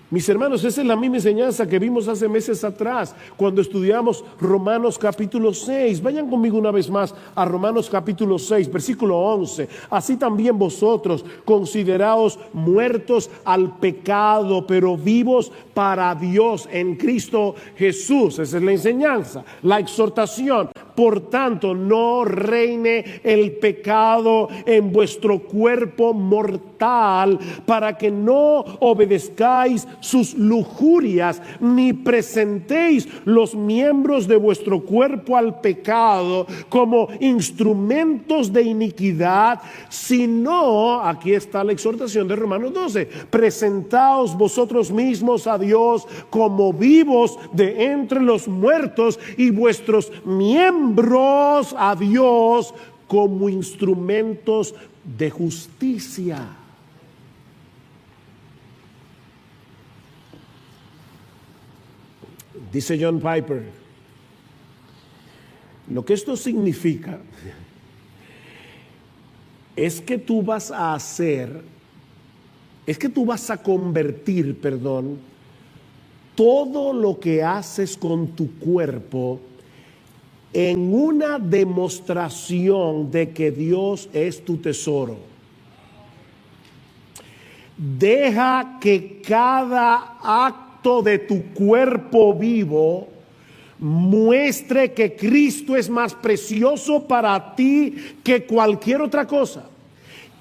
Mis hermanos, esa es la misma enseñanza que vimos hace meses atrás cuando estudiamos Romanos capítulo 6. Vayan conmigo una vez más a Romanos capítulo 6, versículo 11. Así también vosotros consideraos muertos al pecado, pero vivos para Dios en Cristo Jesús. Esa es la enseñanza, la exhortación. Por tanto, no reine el pecado en vuestro cuerpo mortal, para que no obedezcáis sus lujurias, ni presentéis los miembros de vuestro cuerpo al pecado como instrumentos de iniquidad, sino, aquí está la exhortación de Romanos 12, presentaos vosotros mismos a Dios como vivos de entre los muertos, y vuestros miembros a Dios como instrumentos de justicia. Dice John Piper, lo que esto significa es que tú vas a convertir, todo lo que haces con tu cuerpo en una demostración de que Dios es tu tesoro. Deja que cada acto de tu cuerpo vivo muestre que Cristo es más precioso para ti que cualquier otra cosa.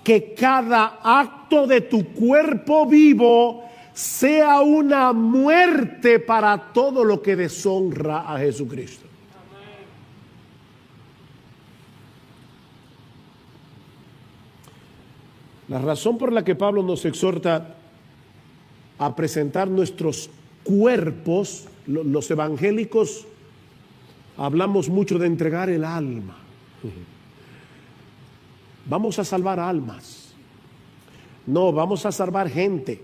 Que cada acto de tu cuerpo vivo sea una muerte para todo lo que deshonra a Jesucristo. La razón por la que Pablo nos exhorta a presentar nuestros cuerpos, los evangélicos hablamos mucho de entregar el alma. Vamos a salvar almas. No, vamos a salvar gente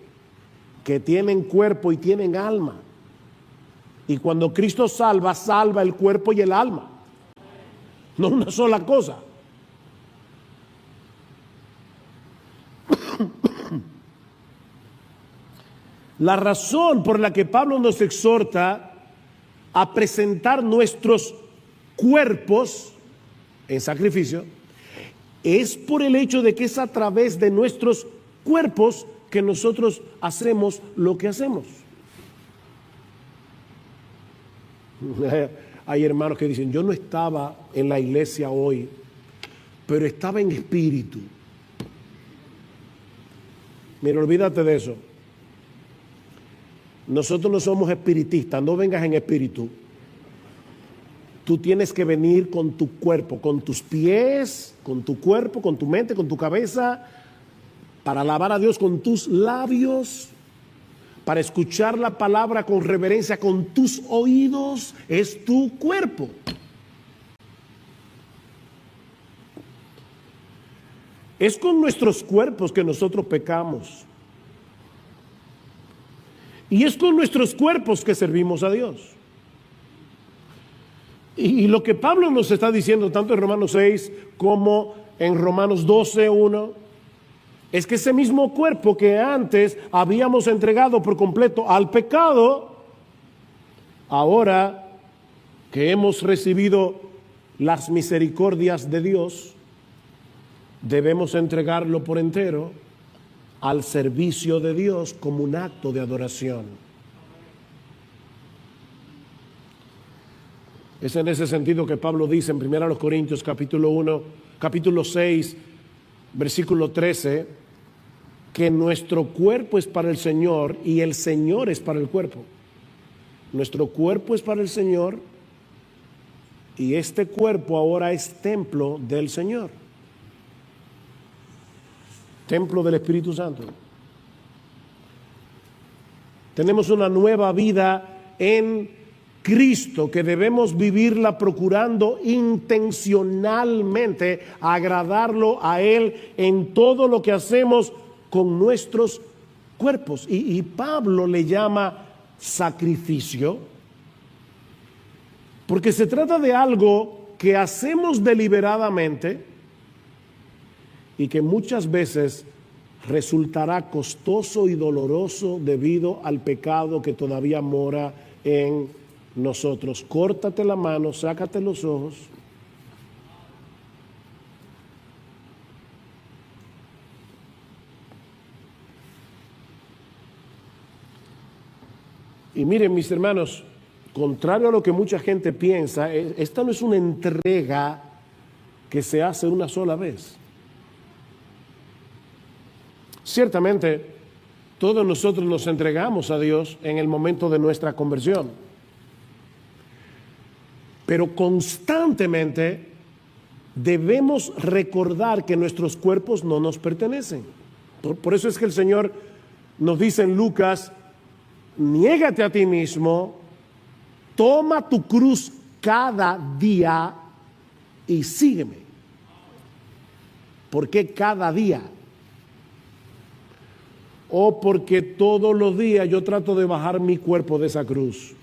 que tienen cuerpo y tienen alma. Y cuando Cristo salva, salva el cuerpo y el alma. No una sola cosa. La razón por la que Pablo nos exhorta a presentar nuestros cuerpos en sacrificio es por el hecho de que es a través de nuestros cuerpos que nosotros hacemos lo que hacemos. Hay hermanos que dicen, yo no estaba en la iglesia hoy, pero estaba en espíritu. Mira, olvídate de eso. Nosotros no somos espiritistas, no vengas en espíritu. Tú tienes que venir con tu cuerpo, con tus pies, con tu cuerpo, con tu mente, con tu cabeza, para alabar a Dios con tus labios, para escuchar la palabra con reverencia con tus oídos. Es tu cuerpo. Es con nuestros cuerpos que nosotros pecamos. Y es con nuestros cuerpos que servimos a Dios. Y lo que Pablo nos está diciendo, tanto en Romanos 6 como en Romanos 12:1, es que ese mismo cuerpo que antes habíamos entregado por completo al pecado, ahora que hemos recibido las misericordias de Dios, debemos entregarlo por entero al servicio de Dios como un acto de adoración. Es en ese sentido que Pablo dice en 1 Corintios capítulo 6, versículo 13, que nuestro cuerpo es para el Señor y el Señor es para el cuerpo. Nuestro cuerpo es para el Señor y este cuerpo ahora es templo del Señor. Templo del Espíritu Santo. Tenemos una nueva vida en Cristo que debemos vivirla procurando intencionalmente agradarlo a Él en todo lo que hacemos con nuestros cuerpos. Y Pablo le llama sacrificio porque se trata de algo que hacemos deliberadamente y que muchas veces resultará costoso y doloroso debido al pecado que todavía mora en nosotros. Córtate la mano, sácate los ojos. Y miren, mis hermanos, contrario a lo que mucha gente piensa, esta no es una entrega que se hace una sola vez. Ciertamente, todos nosotros nos entregamos a Dios en el momento de nuestra conversión, pero constantemente debemos recordar que nuestros cuerpos no nos pertenecen. Por eso es que el Señor nos dice en Lucas, niégate a ti mismo, toma tu cruz cada día y sígueme. ¿Por qué cada día? O porque todos los días yo trato de bajar mi cuerpo de esa cruz.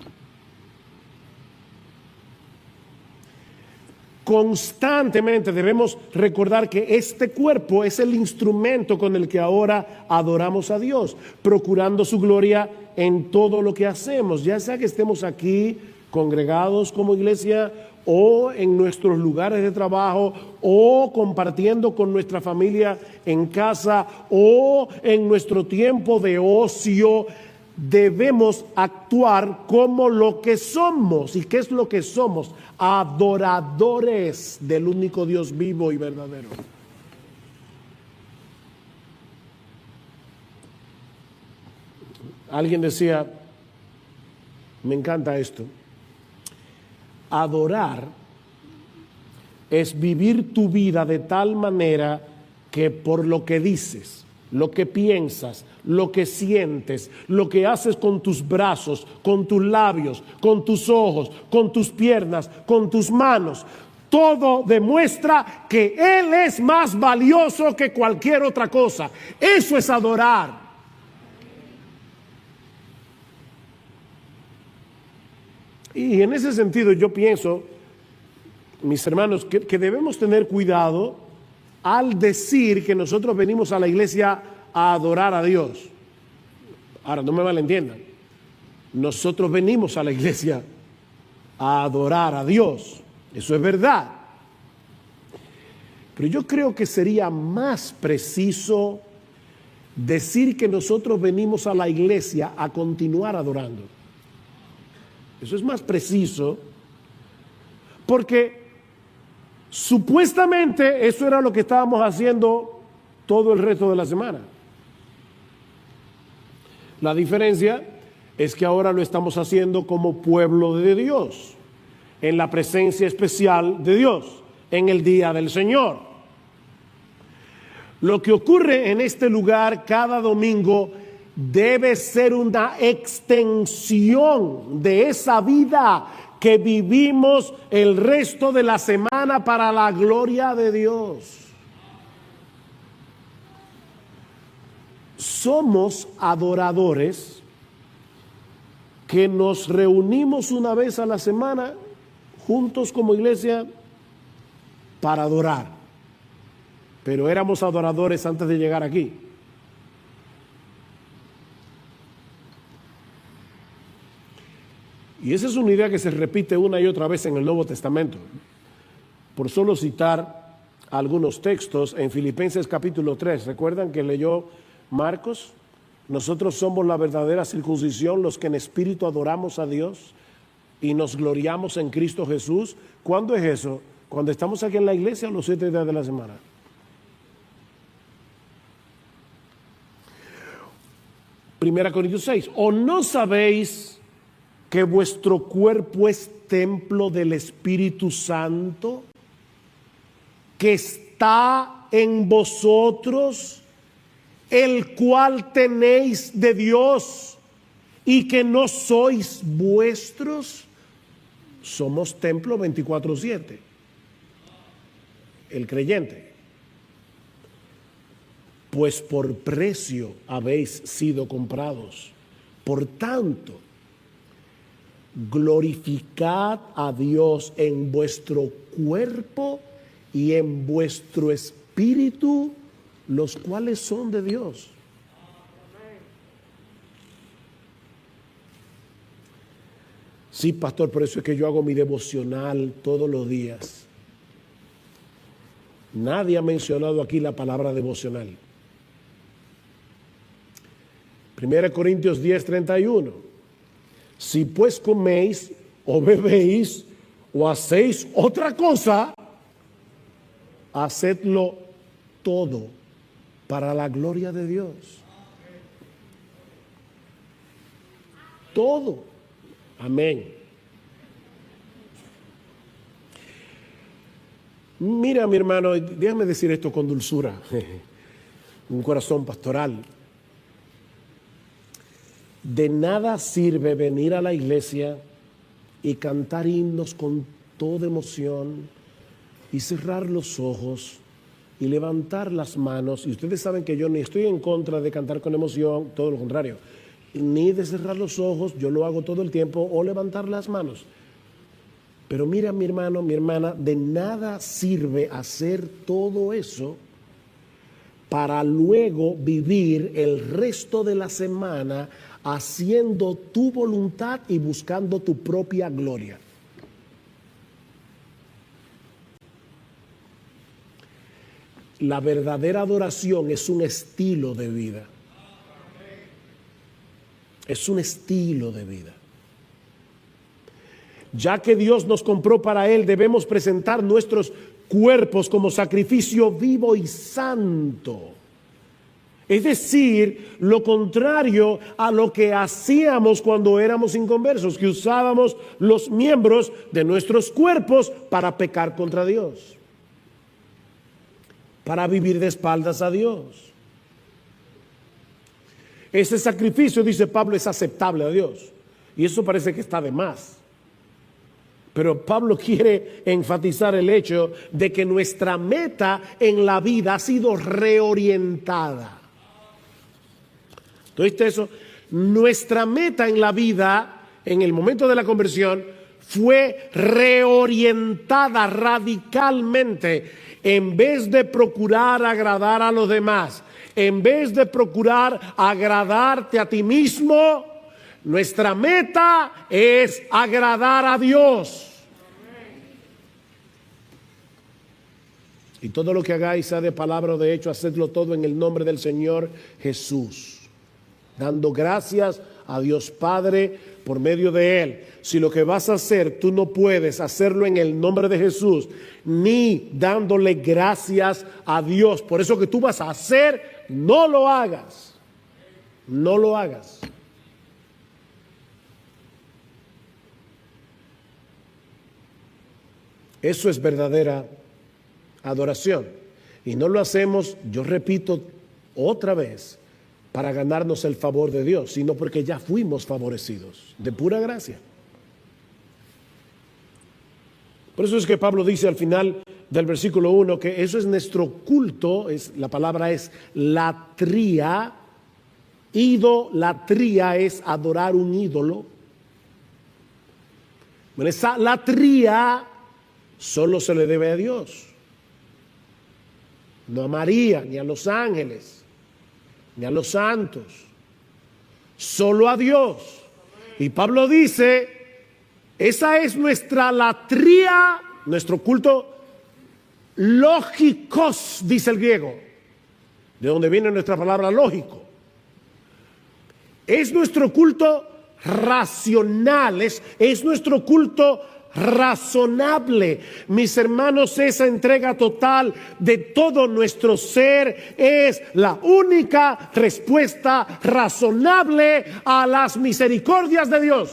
Constantemente debemos recordar que este cuerpo es el instrumento con el que ahora adoramos a Dios, procurando su gloria en todo lo que hacemos, ya sea que estemos aquí congregados como iglesia o en nuestros lugares de trabajo o compartiendo con nuestra familia en casa o en nuestro tiempo de ocio. Debemos actuar como lo que somos. ¿Y qué es lo que somos? Adoradores del único Dios vivo y verdadero. Alguien decía, me encanta esto, adorar es vivir tu vida de tal manera que por lo que dices, lo que piensas, lo que sientes, lo que haces con tus brazos, con tus labios, con tus ojos, con tus piernas, con tus manos, todo demuestra que Él es más valioso que cualquier otra cosa. Eso es adorar. Y en ese sentido yo pienso, mis hermanos, que debemos tener cuidado al decir que nosotros venimos a la iglesia a adorar a Dios. Ahora, no me malentiendan. Nosotros venimos a la iglesia a adorar a Dios. Eso es verdad. Pero yo creo que sería más preciso decir que nosotros venimos a la iglesia a continuar adorando. Eso es más preciso, porque supuestamente eso era lo que estábamos haciendo todo el resto de la semana. La diferencia es que ahora lo estamos haciendo como pueblo de Dios, en la presencia especial de Dios, en el día del Señor. Lo que ocurre en este lugar cada domingo debe ser una extensión de esa vida que vivimos el resto de la semana para la gloria de Dios. Somos adoradores que nos reunimos una vez a la semana juntos como iglesia para adorar. Pero éramos adoradores antes de llegar aquí. Y esa es una idea que se repite una y otra vez en el Nuevo Testamento. Por solo citar algunos textos, en Filipenses capítulo 3, ¿recuerdan que leyó Marcos? Nosotros somos la verdadera circuncisión, los que en espíritu adoramos a Dios y nos gloriamos en Cristo Jesús. ¿Cuándo es eso? Cuando estamos aquí en la iglesia, los 7 días de la semana. Primera Corintios 6. ¿O no sabéis que vuestro cuerpo es templo del Espíritu Santo, que está en vosotros, el cual tenéis de Dios, y que no sois vuestros? Somos templo 24/7, el creyente. Pues por precio habéis sido comprados. Por tanto, glorificad a Dios en vuestro cuerpo y en vuestro espíritu, los cuales son de Dios. Sí, pastor, por eso es que yo hago mi devocional todos los días. Nadie ha mencionado aquí la palabra devocional. 1 Corintios 10:31. Si pues coméis o bebéis o hacéis otra cosa, hacedlo todo para la gloria de Dios. Todo. Amén. Mira, mi hermano, déjame decir esto con dulzura, un corazón pastoral. De nada sirve venir a la iglesia y cantar himnos con toda emoción y cerrar los ojos y levantar las manos. Y ustedes saben que yo ni estoy en contra de cantar con emoción, todo lo contrario, ni de cerrar los ojos, yo lo hago todo el tiempo, o levantar las manos. Pero mira, mi hermano, mi hermana, de nada sirve hacer todo eso para luego vivir el resto de la semana haciendo tu voluntad y buscando tu propia gloria. La verdadera adoración es un estilo de vida. Es un estilo de vida. Ya que Dios nos compró para Él, debemos presentar nuestros cuerpos como sacrificio vivo y santo. Es decir, lo contrario a lo que hacíamos cuando éramos inconversos, que usábamos los miembros de nuestros cuerpos para pecar contra Dios, para vivir de espaldas a Dios. Ese sacrificio, dice Pablo, es aceptable a Dios. Y eso parece que está de más. Pero Pablo quiere enfatizar el hecho de que nuestra meta en la vida ha sido reorientada. ¿Oíste eso? Nuestra meta en la vida, en el momento de la conversión, fue reorientada radicalmente. En vez de procurar agradar a los demás, en vez de procurar agradarte a ti mismo, nuestra meta es agradar a Dios. Y todo lo que hagáis, sea de palabra o de hecho, hacedlo todo en el nombre del Señor Jesús, dando gracias a Dios Padre por medio de Él. Si lo que vas a hacer, tú no puedes hacerlo en el nombre de Jesús, ni dándole gracias a Dios por eso que tú vas a hacer, no lo hagas. No lo hagas. Eso es verdadera adoración. Y no lo hacemos, yo repito otra vez, para ganarnos el favor de Dios, sino porque ya fuimos favorecidos de pura gracia. Por eso es que Pablo dice al final del versículo 1 que eso es nuestro culto, la palabra es latría. Idolatría es adorar un ídolo. Bueno, esa latría solo se le debe a Dios. No a María, ni a los ángeles, ni a los santos. Solo a Dios. Y Pablo dice, esa es nuestra latría, nuestro culto lógicos, dice el griego, de donde viene nuestra palabra lógico. Es nuestro culto racional, es nuestro culto razonable. Mis hermanos, esa entrega total de todo nuestro ser es la única respuesta razonable a las misericordias de Dios.